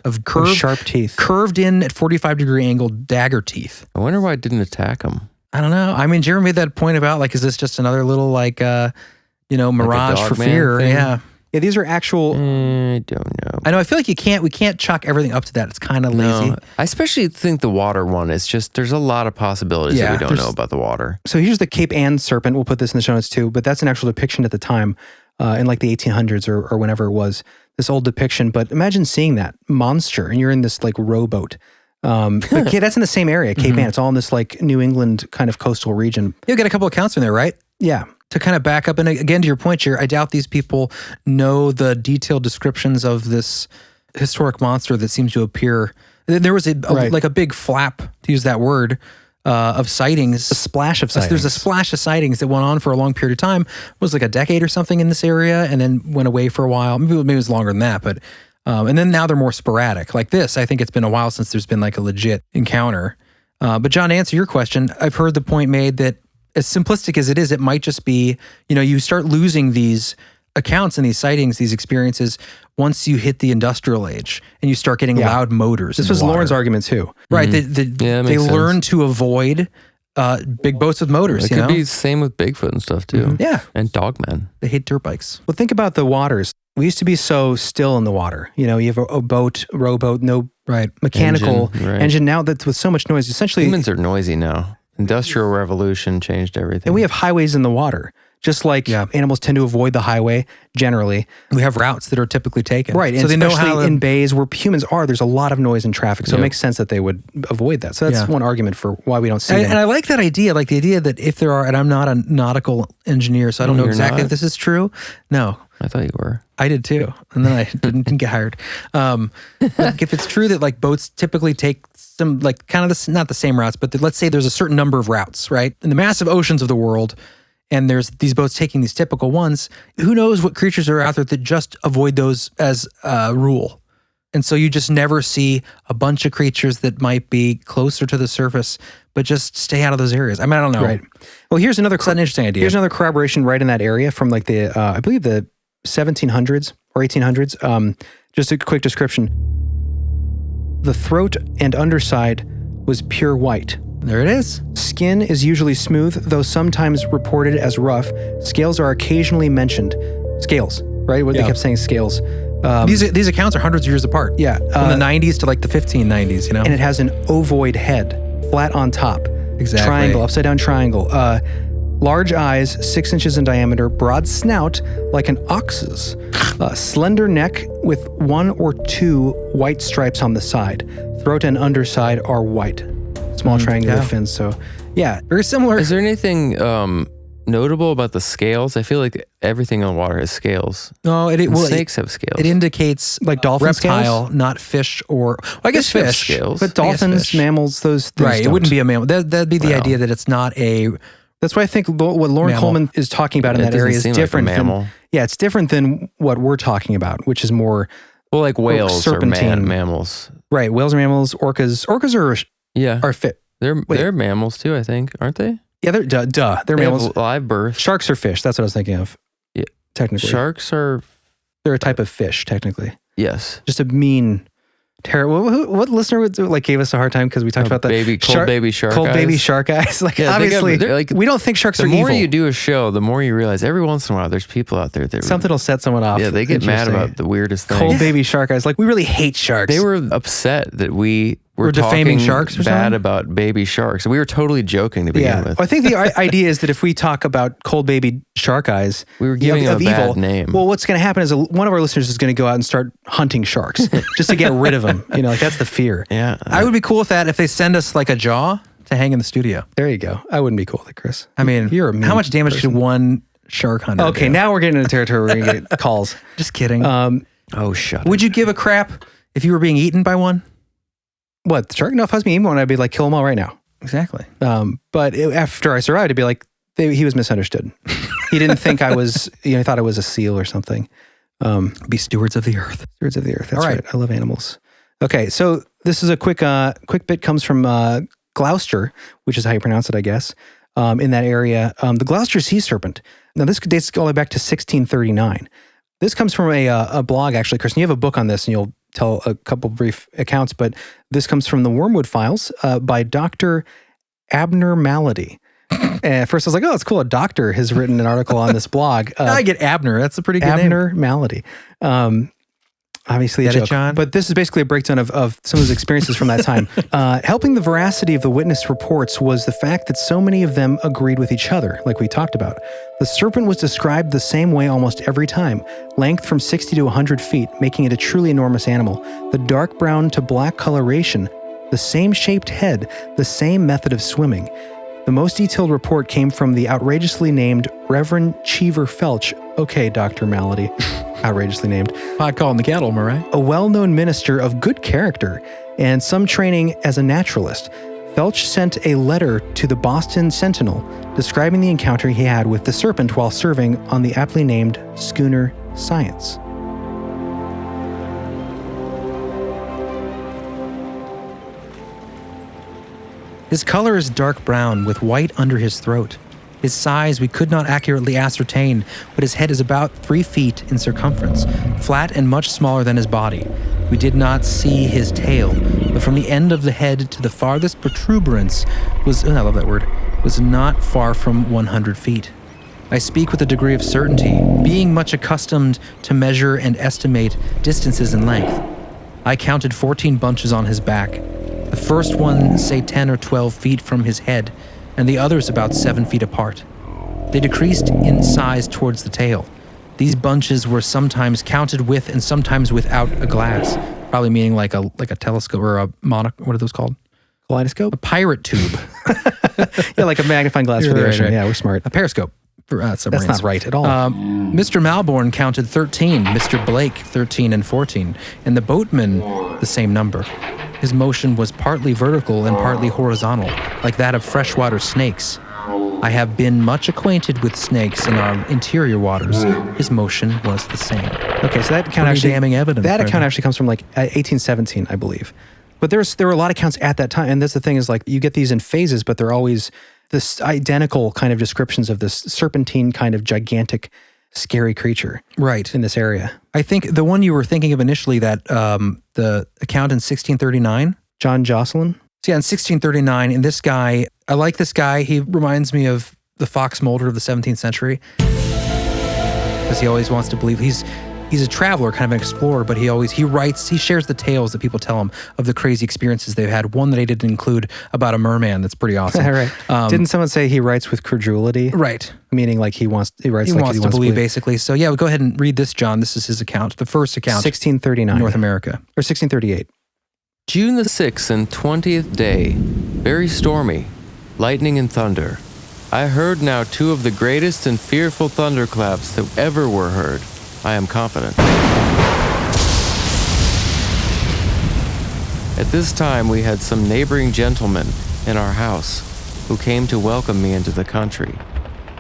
of curved, sharp teeth, curved in at 45-degree angle dagger teeth. I wonder why it didn't attack them. I don't know. I mean, Jeremy made that point about like, is this just another little like, mirage like for fear? thing? Yeah. Yeah, these are actual. I don't know. I know. I feel like we can't chalk everything up to that. It's kind of lazy. No, I especially think the water one is just, there's a lot of possibilities that we don't know about the water. So here's the Cape Ann serpent. We'll put this in the show notes too, but that's an actual depiction at the time in like the 1800s or whenever it was, this old depiction. But imagine seeing that monster and you're in this like rowboat. But yeah, that's in the same area, Cape Ann. It's all in this like New England kind of coastal region. You'll get a couple of accounts in there, right? Yeah. To kind of back up, and again, to your point here, I doubt these people know the detailed descriptions of this historic monster that seems to appear. There was like a big flap, to use that word, of sightings. A splash of sightings. There's a splash of sightings that went on for a long period of time. It was like a decade or something in this area, and then went away for a while. Maybe it was longer than that, but and then now they're more sporadic. Like this, I think it's been a while since there's been like a legit encounter. But John, to answer your question, I've heard the point made that as simplistic as it is, it might just be, you start losing these accounts and these sightings, these experiences, once you hit the industrial age and you start getting loud motors. This was Lauren's argument too. Right. They learn to avoid big boats with motors. It could be the same with Bigfoot and stuff too. Yeah. And dogmen. They hate dirt bikes. Well, think about the waters. We used to be so still in the water. You have a boat, rowboat, no mechanical engine. Now that's with so much noise, essentially. Humans are noisy now. Industrial revolution changed everything. And we have highways in the water. Just like animals tend to avoid the highway generally. We have routes that are typically taken. Right. So and they know especially how in bays where humans are, there's a lot of noise and traffic. So it makes sense that they would avoid that. So that's one argument for why we don't see them. And I like that idea. Like the idea that if there are, and I'm not a nautical engineer, so I don't know exactly if this is true. No. I thought you were. I did too. And then I didn't get hired. Like if it's true that like boats typically take some like kind of not the same routes, but let's say there's a certain number of routes, right? In the massive oceans of the world, and there's these boats taking these typical ones, who knows what creatures are out there that just avoid those as a rule. And so you just never see a bunch of creatures that might be closer to the surface, but just stay out of those areas. I mean, I don't know. Right. Well, here's another an interesting idea. Here's another corroboration right in that area from like the, I believe the 1700s or 1800s. Just a quick description. The throat and underside was pure white. There it is. Skin is usually smooth, though sometimes reported as rough. Scales are occasionally mentioned. Scales, right? What they kept saying, scales. These accounts are hundreds of years apart. Yeah. From the 90s to like the 1590s, And it has an ovoid head, flat on top. Exactly. Triangle, upside down triangle. Large eyes, 6 inches in diameter, broad snout like an ox's, slender neck with 1 or 2 white stripes on the side. Throat and underside are white. Small triangular fins. So, yeah, very similar. Is there anything notable about the scales? I feel like everything on water has scales. No, snakes have scales. It indicates like dolphin reptile, scales? not fish or I guess fish scales. But dolphins, mammals, those things right. It wouldn't be a mammal. That'd be the idea that it's not a. That's why I think what Lauren Coleman is talking about in that area is different than. Yeah, it's different than what we're talking about, which is more. Well, like whales are serpentine mammals. Right, whales are mammals. Orcas are fit. They're mammals too, I think, aren't they? Yeah, they're They're mammals. Have live birth. Sharks are fish. That's what I was thinking of. Yeah, technically. Sharks are. They're a type of fish, technically. Yes. Just a mean, terrible. What listener would gave us a hard time because we talked about that cold baby shark eyes. Like obviously, we don't think sharks are evil. The more you do a show, the more you realize every once in a while there's people out there that something will set someone off. Yeah, they get mad about the weirdest thing. Cold baby shark eyes. Like we really hate sharks. They were upset that we we're defaming talking sharks or bad something? about baby sharks. We were totally joking to begin with. I think the idea is that if we talk about cold baby shark eyes, We were giving of them a bad evil, name. Well, what's going to happen is one of our listeners is going to go out and start hunting sharks just to get rid of them. You know, like that's the fear. Yeah. I would be cool with that if they send us like a jaw to hang in the studio. There you go. I wouldn't be cool with it, Chris. I mean, You're a mean how much damage person. could one shark hunter Okay, do? now we're getting into territory where we're going to get calls. Just kidding. Oh, shut Would you give a crap if you were being eaten by one? What, the shark? No, if I was being one, I'd be like, kill them all right now. Exactly. But after I survived, I'd be like, he was misunderstood. He didn't think I was, he thought I was a seal or something. Be stewards of the earth. Stewards of the earth. That's All right. right. I love animals. Okay, so this is a quick bit comes from Gloucester, which is how you pronounce it, I guess, in that area. The Gloucester sea serpent. Now, this dates all the way back to 1639. This comes from a blog, actually, Chris. And you have a book on this, and you'll tell a couple brief accounts, but this comes from the Wormwood Files by Dr. Abner Malady. At first, I was like, oh, it's cool. A doctor has written an article on this blog. I get Abner. That's a pretty good name. Abner Malady. Obviously a Get it, joke. John? But this is basically a breakdown of some of his experiences from that time. Helping the veracity of the witness reports was the fact that so many of them agreed with each other, like we talked about. The serpent was described the same way almost every time, length from 60 to 100 feet, making it a truly enormous animal. The dark brown to black coloration, the same shaped head, the same method of swimming. The most detailed report came from the outrageously named Reverend Cheever Felch. Okay, Dr. Malady. Outrageously named. Pot calling the kettle, am I right? A well-known minister of good character and some training as a naturalist. Felch sent a letter to the Boston Sentinel describing the encounter he had with the serpent while serving on the aptly named schooner Science. His color is dark brown with white under his throat. His size we could not accurately ascertain, but his head is about 3 feet in circumference, flat and much smaller than his body. We did not see his tail, but from the end of the head to the farthest protuberance was, I love that word, was not far from 100 feet. I speak with a degree of certainty, being much accustomed to measure and estimate distances in length. I counted 14 bunches on his back. The first one, say 10 or 12 feet from his head, and the others about 7 feet apart. They decreased in size towards the tail. These bunches were sometimes counted with and sometimes without a glass, probably meaning like a telescope or a what are those called? Kaleidoscope? A pirate tube. Yeah, like a magnifying glass for the Right, ocean. right. Yeah, we're smart. A periscope for submarines. That's not right at all. Mr. Malborn counted 13, Mr. Blake 13 and 14, and the boatman the same number. His motion was partly vertical and partly horizontal, like that of freshwater snakes. I have been much acquainted with snakes in our interior waters. His motion was the same. Okay, so that account Pretty actually damning evidence. That right account there. actually comes from like 1817, I believe. But there were a lot of accounts at that time, and that's the thing is like you get these in phases, but they're always this identical kind of descriptions of this serpentine kind of gigantic, scary creature, right, in this area. I think the one you were thinking of initially, that the account in 1639, John Jocelyn. So yeah, in 1639, and this guy, I like this guy. He reminds me of the Fox Mulder of the 17th century, because he always wants to believe he's a traveler, kind of an explorer, but he shares the tales that people tell him of the crazy experiences they've had. One that he didn't include about a merman that's pretty awesome. Right. Didn't someone say he writes with credulity? Right. Meaning like he wants to believe, basically. So yeah, we'll go ahead and read this, John. This is his account, the first account. 1639. North America. Or 1638. June the 6th and 20th day, very stormy, lightning and thunder. I heard now 2 of the greatest and fearful thunderclaps that ever were heard. I am confident. At this time, we had some neighboring gentlemen in our house who came to welcome me into the country,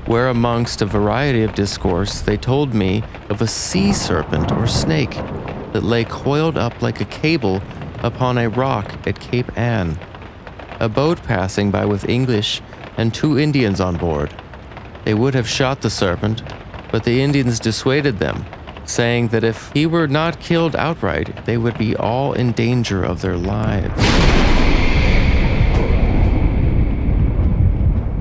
where amongst a variety of discourse, they told me of a sea serpent or snake that lay coiled up like a cable upon a rock at Cape Ann. A boat passing by with English and 2 Indians on board. They would have shot the serpent, but the Indians dissuaded them, saying that if he were not killed outright, they would be all in danger of their lives.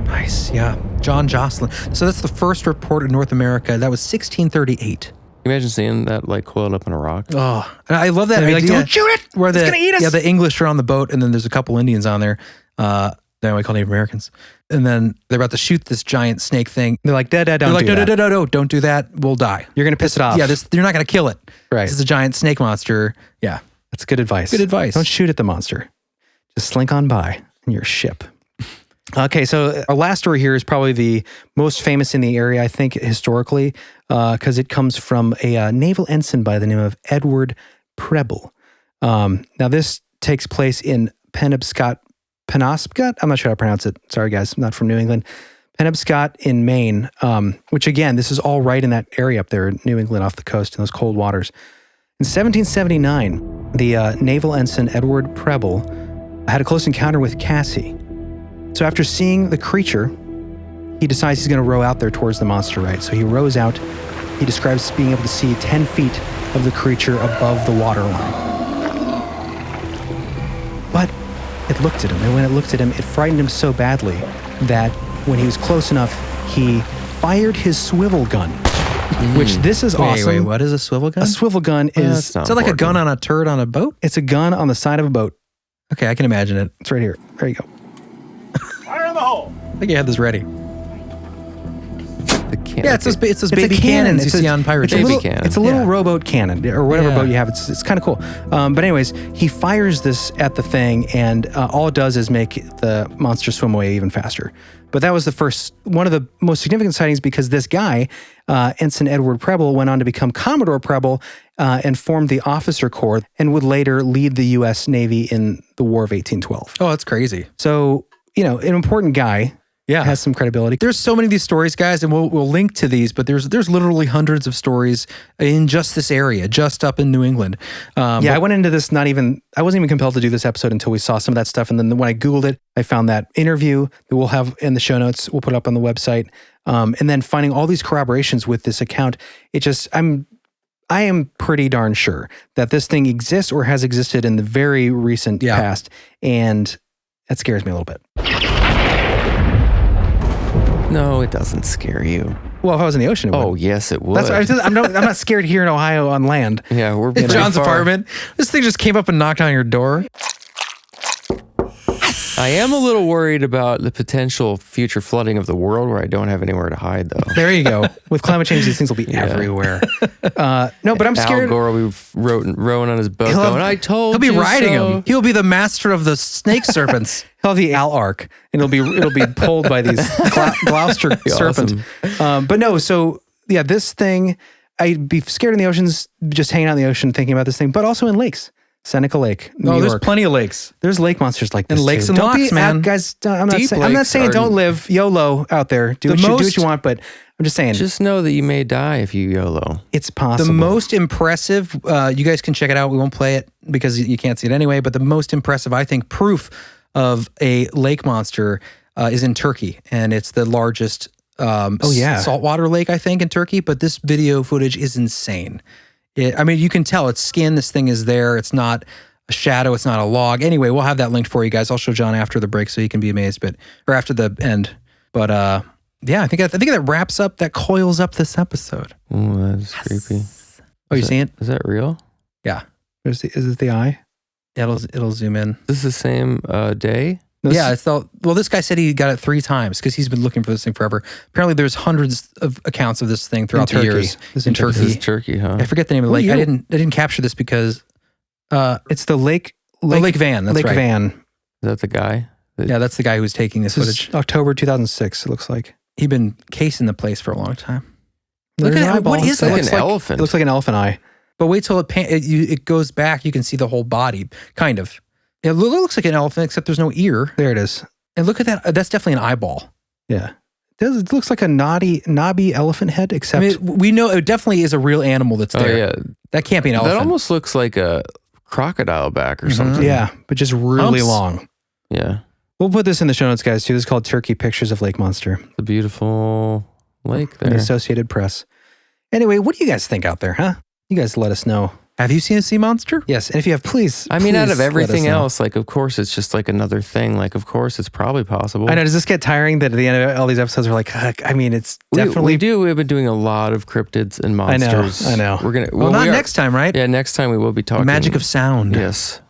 Nice, yeah. John Jocelyn. So that's the first report in North America. That was 1638. You imagine seeing that like coiled up in a rock. Oh, and I love that. They'd be like, idea don't shoot it! Where It's gonna eat us! Yeah, the English are on the boat, and then there's a couple Indians on there. Then we call Native Americans. And then they're about to shoot this giant snake thing. They're like, don't do that. No, don't do that. We'll die. You're going to piss it off. Yeah, you're not going to kill it. Right. This is a giant snake monster. Yeah. That's good advice. Good advice. Don't shoot at the monster. Just slink on by in your ship. Okay, so our last story here is probably the most famous in the area, I think, historically, because it comes from a naval ensign by the name of Edward Preble. Now, this takes place in Penobscot. I'm not sure how to pronounce it. Sorry, guys. I'm not from New England. Penobscot in Maine, which again, this is all right in that area up there in New England off the coast in those cold waters. In 1779, the naval ensign Edward Preble had a close encounter with Cassie. So after seeing the creature, he decides he's going to row out there towards the monster, right? So he rows out. He describes being able to see 10 feet of the creature above the waterline. But it looked at him, and when it looked at him, it frightened him so badly that when he was close enough, he fired his swivel gun, which this is awesome. Wait, what is a swivel gun? A swivel gun is... Is that like a gun on a turret on a boat? It's a gun on the side of a boat. Okay, I can imagine it. It's right here. There you go. Fire in the hole! I think you had this ready. Yeah, it's those baby cannons you see on pirate ships. It's a little rowboat cannon, or whatever boat you have. It's kind of cool. But anyways, he fires this at the thing, and all it does is make the monster swim away even faster. But that was one of the most significant sightings because this guy, Ensign Edward Preble, went on to become Commodore Preble and formed the officer corps and would later lead the U.S. Navy in the War of 1812. Oh, that's crazy. So, an important guy. Yeah, has some credibility. There's so many of these stories, guys, and we'll link to these. But there's literally hundreds of stories in just this area, just up in New England. I went into this I wasn't even compelled to do this episode until we saw some of that stuff. And then when I Googled it, I found that interview that we'll have in the show notes. We'll put up on the website. And then finding all these corroborations with this account, I am pretty darn sure that this thing exists or has existed in the very recent past, and that scares me a little bit. No, it doesn't scare you. Well, if I was in the ocean, it would. Oh, yes, it would. I'm not scared here in Ohio on land. Yeah, we're in John's apartment. This thing just came up and knocked on your door. I am a little worried about the potential future flooding of the world where I don't have anywhere to hide, though. There you go. With climate change, these things will be everywhere. No, but I'm scared. Al Gore will be rowing on his boat going, I told you He'll be riding so. him. He'll be the master of the snake serpents. He'll have the Al Arc, and it'll be pulled by these Gloucester serpents. Awesome. But no, so yeah, this thing, I'd be scared in the oceans, just hanging out in the ocean thinking about this thing, but also in lakes. Seneca Lake, New York. There's plenty of lakes. There's lake monsters like this and lakes too. and Don't locks, man. Guys, I'm not saying don't live YOLO out there. Do what you want, but I'm just saying. Just know that you may die if you YOLO. It's possible. The most impressive, you guys can check it out. We won't play it because you can't see it anyway, but the most impressive, I think, proof of a lake monster is in Turkey, and it's the largest saltwater lake, I think, in Turkey, but this video footage is insane. You can tell it's skin. This thing is there. It's not a shadow. It's not a log. Anyway, we'll have that linked for you guys. I'll show John after the break so you can be amazed, or after the end. But I think that wraps up, that coils up this episode. Oh, that's creepy. Oh, you see it? Is that real? Yeah. Is it the eye? It'll zoom in. This is the same day? This guy said he got it 3 times because he's been looking for this thing forever. Apparently, there's hundreds of accounts of this thing throughout the years. In Turkey. This is Turkey, huh? I forget the name of the lake. I didn't capture this because it's the Lake Van. That's Lake right. Van. Is that the guy? Yeah, that's the guy who was taking this footage. Is October 2006. It looks like he'd been casing the place for a long time. Look at it. What is that? Like an elephant. It looks like an elephant eye. But wait till it goes back. You can see the whole body, kind of. It looks like an elephant, except there's no ear. There it is. And look at that. That's definitely an eyeball. Yeah. It looks like a knobby elephant head, except... we know it definitely is a real animal that's there. Oh, yeah. That can't be an elephant. That almost looks like a crocodile back or something. Yeah, but just really long. Yeah. We'll put this in the show notes, guys, too. This is called Turkey Pictures of Lake Monster. The beautiful lake there. The Associated Press. Anyway, what do you guys think out there, huh? You guys let us know. Have you seen a sea monster? Yes, and if you have, please. I mean, out please of let us everything know. else, like, of course, it's just like another thing. Like, of course, it's probably possible. I know. Does this get tiring that at the end of all these episodes are like, I mean, it's definitely. We do. We've been doing a lot of cryptids and monsters. I know. We're gonna. Well, not next time, right? Yeah, next time we will be talking. Magic of sound. Yes.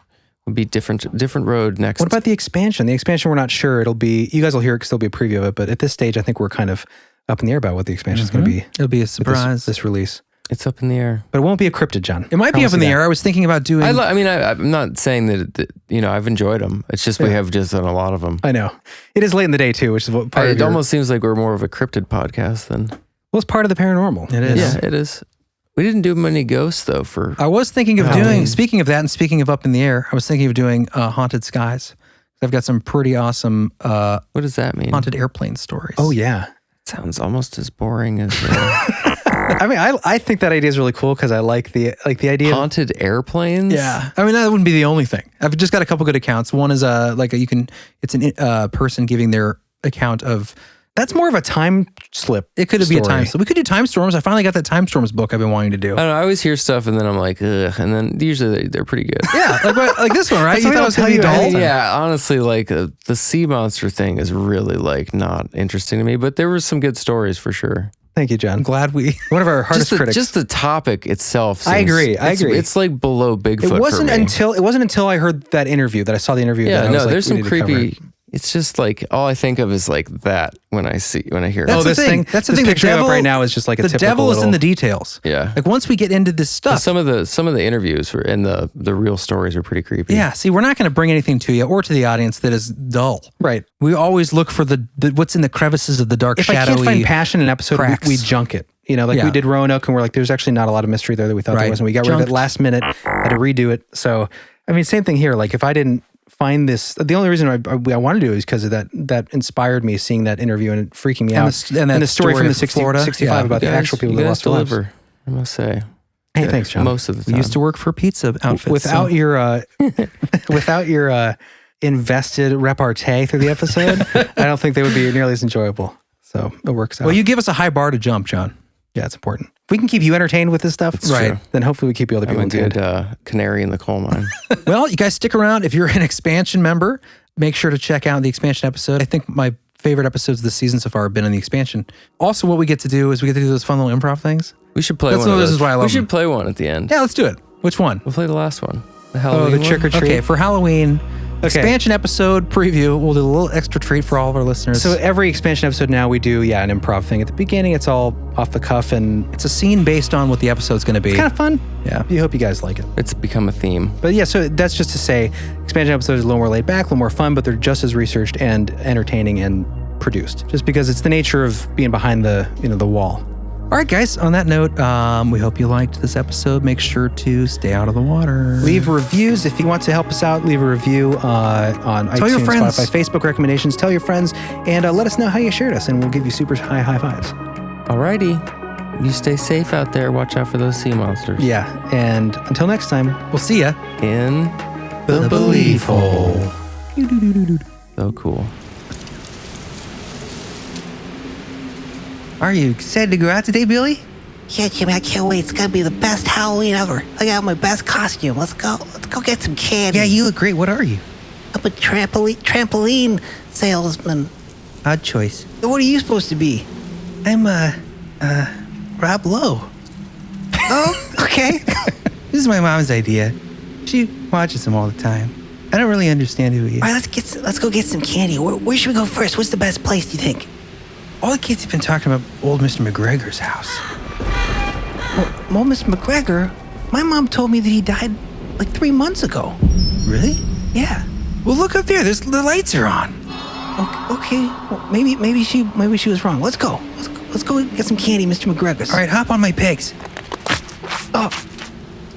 It'll be different road next. What about the expansion? The expansion, we're not sure. It'll be, you guys will hear it because there'll be a preview of it. But at this stage, I think we're kind of up in the air about what the expansion is going to be. It'll be a surprise. This release. It's up in the air. But it won't be a cryptid, John. It might be up in the air. I was thinking about doing. I'm not saying that I've enjoyed them. It's just we have just done a lot of them. I know. It is late in the day too, which is what part of it almost seems like we're more of a cryptid podcast than. Well, it's part of the paranormal. It is. Yeah, it is. We didn't do many ghosts though. I was thinking of doing. Speaking of that, and speaking of up in the air, I was thinking of doing haunted skies. I've got some pretty awesome. What does that mean? Haunted airplane stories. Oh yeah. It sounds almost as boring as. I mean, I think that idea is really cool because I like the idea of haunted airplanes. Yeah, I mean that wouldn't be the only thing. I've just got a couple good accounts. One is it's a person giving their account of. That's more of a time slip. It could be a time slip. We could do time storms. I finally got that time storms book I've been wanting to do. I don't know. I always hear stuff and then I'm like, ugh. And then usually they're pretty good. Yeah, like this one, right? You thought it was going to be dull? Yeah, honestly, like the sea monster thing is really like not interesting to me, but there were some good stories for sure. Thank you, John. I'm glad we. One of our hardest critics. Just the topic itself. I agree. It's like below Bigfoot. It wasn't for me. until I heard that interview that I saw the interview. Yeah, that I was no, like, there's we some need to cover creepy. it. It's just like all I think of is like that when I hear. That's the thing. That's the thing. The devil right now is just like a the typical devil is little, in the details. Yeah. Like once we get into this stuff, some of the interviews and the real stories are pretty creepy. Yeah. See, we're not going to bring anything to you or to the audience that is dull. Right. We always look for the what's in the crevices of the dark shadowy. If I can't find passion in an episode, we junk it. You know, like we did Roanoke, and we're like, there's actually not a lot of mystery there that we thought there was, and we got rid of it last minute. Had to redo it. So, I mean, same thing here. Like if I didn't find this, the only reason I wanted to do it is because of that inspired me seeing that interview and it freaking me out. And the story from the 65 about the actual people that lost their lives. I must say. Hey, thanks, John. Most of the time. We used to work for pizza outfits. Without your invested repartee through the episode, I don't think they would be nearly as enjoyable. So it works out. Well, you give us a high bar to jump, John. Yeah, it's important. If we can keep you entertained with this stuff, right, then hopefully we keep you other people entertained. I'm a good canary in the coal mine. Well, you guys stick around. If you're an expansion member, make sure to check out the expansion episode. I think my favorite episodes this season so far have been in the expansion. Also, what we get to do is we get to do those fun little improv things. We should play That's one of those. This is why I love We should them. play one at the end. Yeah, let's do it. Which one? We'll play the last one. The Halloween the trick or treat. Okay, for Halloween, expansion episode preview, we'll do a little extra treat for all of our listeners. So every expansion episode now we do, an improv thing. At the beginning, it's all off the cuff and it's a scene based on what the episode's going to be. It's kind of fun. Yeah. I hope you guys like it. It's become a theme. But yeah, so that's just to say expansion episodes are a little more laid back, a little more fun, but they're just as researched and entertaining and produced. Just because it's the nature of being behind the wall. All right, guys, on that note, we hope you liked this episode. Make sure to stay out of the water. Leave reviews. If you want to help us out, leave a review on iTunes, your friends. Spotify, Facebook recommendations. Tell your friends and let us know how you shared us, and we'll give you super high fives. Alrighty. You stay safe out there. Watch out for those sea monsters. Yeah, and until next time, we'll see ya in the Believe Hole. So cool. Are you excited to go out today, Billy? Yeah, Jimmy, I can't wait. It's gonna be the best Halloween ever. I got my best costume. Let's go get some candy. Yeah, you look great. What are you? I'm a trampoline salesman. Odd choice. What are you supposed to be? I'm Rob Lowe. Oh, okay. This is my mom's idea. She watches him all the time. I don't really understand who he is. All right, let's go get some candy. Where should we go first? What's the best place, do you think? All the kids have been talking about old Mr. McGregor's house. Well, Mr. McGregor, my mom told me that he died like 3 months ago. Really? Yeah. Well, look up there. The lights are on. Okay. Well, maybe she was wrong. Let's go. Let's go get some candy, Mr. McGregor's. All right, hop on my pigs. Oh,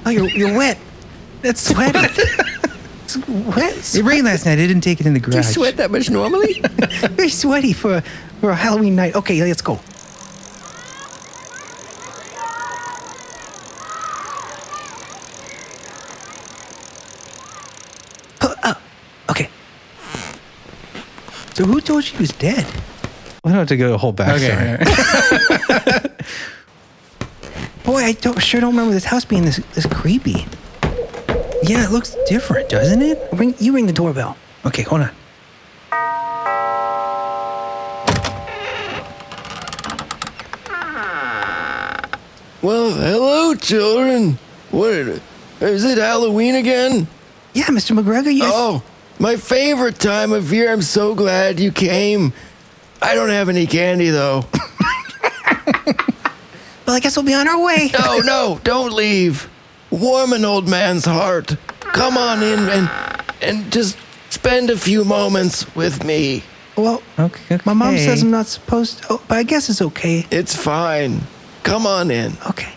you're wet. That's sweaty. It's wet. It rained last night. I didn't take it in the garage. Do you sweat that much normally? Very sweaty for a Halloween night. Okay, let's go. Okay. So who told you he was dead? We don't have to go a whole backstory. Okay. Boy, I sure don't remember this house being this creepy. Yeah, it looks different, doesn't it? You ring the doorbell. Okay, hold on. Well, hello, children. What is it, Halloween again? Yeah, Mr. McGregor, yes. Oh, my favorite time of year. I'm so glad you came. I don't have any candy, though. Well, I guess we'll be on our way. No, don't leave. Warm an old man's heart. Come on in and just spend a few moments with me. Well, okay. My mom says I'm not supposed to, but I guess it's okay. It's fine. Come on in. Okay.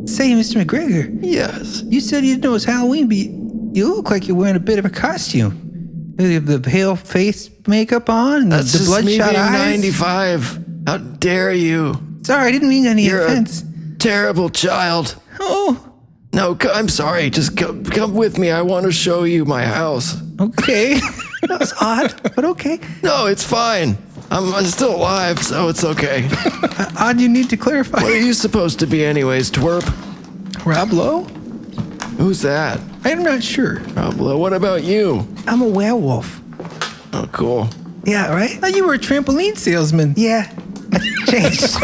Say, Mr. McGregor. Yes. You said you didn't know it was Halloween, but you look like you're wearing a bit of a costume. You have the pale face makeup on, and That's the just bloodshot me being eyes. 95. How dare you? Sorry, I didn't mean any offense. You're a terrible child. Oh. No, I'm sorry. Just come with me. I want to show you my house. Okay. That was odd, but okay. No, it's fine. I'm still alive, so it's okay. Odd you need to clarify. What are you supposed to be anyways, twerp? Rob Lowe? Who's that? I'm not sure. Rob Lowe, what about you? I'm a werewolf. Oh, cool. Yeah, right? Oh, you were a trampoline salesman. Yeah. Changed.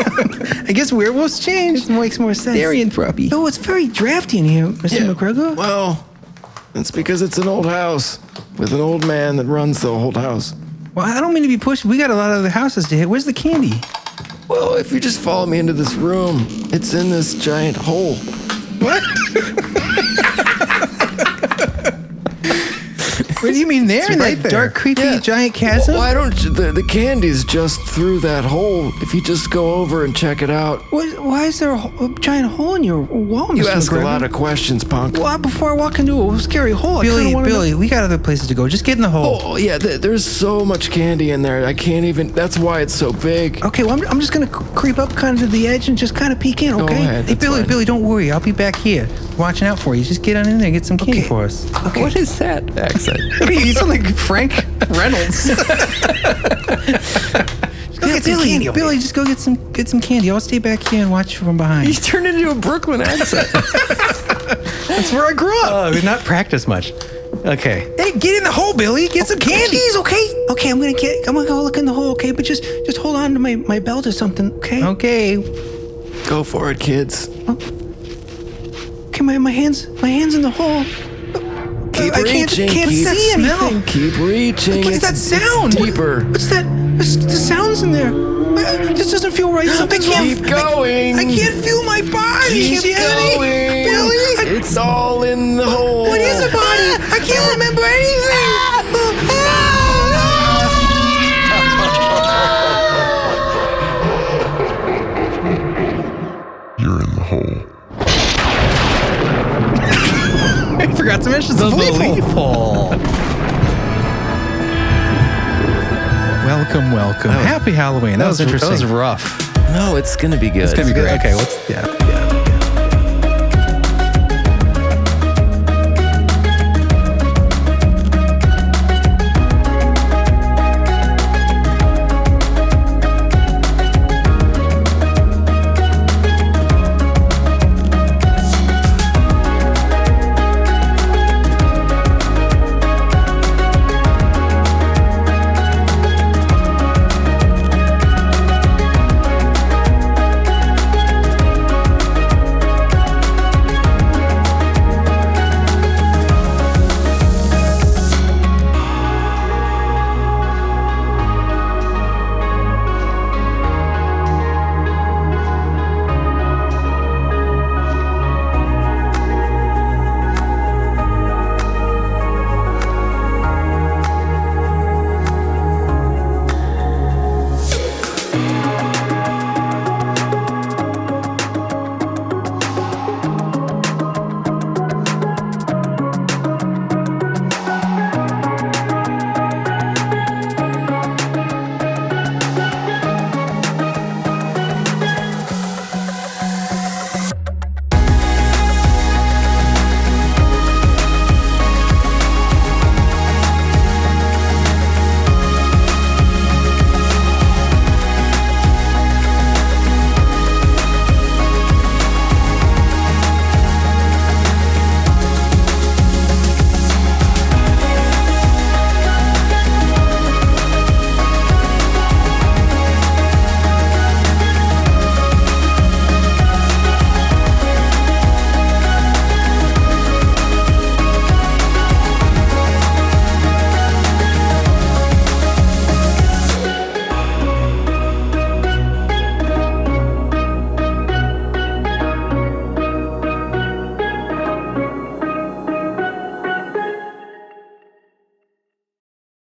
I guess werewolves changed. It makes more sense. Darian Fruppy. Oh, it's very drafty in here, Mr. McGregor. Well, it's because it's an old house with an old man that runs the old house. Well, I don't mean to be pushy. We got a lot of other houses to hit. Where's the candy? Well, if you just follow me into this room, it's in this giant hole. What? What do you mean there? It's right That there. dark, creepy, giant chasm? Why don't you? The candy's just through that hole. If you just go over and check it out. Why is there a giant hole in your wall, Mr. You ask McGregor? a lot of questions, punk. Well, before I walk into a scary hole, Billy, we got other places to go. Just get in the hole. Oh, yeah, there's so much candy in there. I can't even. That's why it's so big. Okay, well, I'm just going to creep up kind of to the edge and just kind of peek in, okay? Go ahead. Hey, that's Billy, fine. Billy, don't worry. I'll be back here watching out for you. Just get on in there and get some candy for us. Okay. What is that accent? You sound like Frank Reynolds. Go get some candy over Billy, just go get some candy. I'll stay back here and watch from behind. He's turned into a Brooklyn accent. That's where I grew up. Oh, we've not practiced much. Okay. Hey, get in the hole, Billy. Get some candy. Jeez, okay? Okay, I'm gonna go look in the hole, okay? But just hold on to my belt or something, okay? Okay. Go for it, kids. Okay, my hands in the hole. Keep I reaching. can't keep see him, Al. Keep reaching. What's that sound? It's deeper. What's that? The sounds in there. This doesn't feel right. Something's wrong. Keep going. I can't feel my body. Keep Jenny. going. Billy. It's all in the hole. What is a body? I can't remember anything. You're in the hole. I forgot to mention the belief hole. Welcome. Happy Halloween. That was interesting. That was rough. No, it's gonna be good. It's gonna be great. Okay,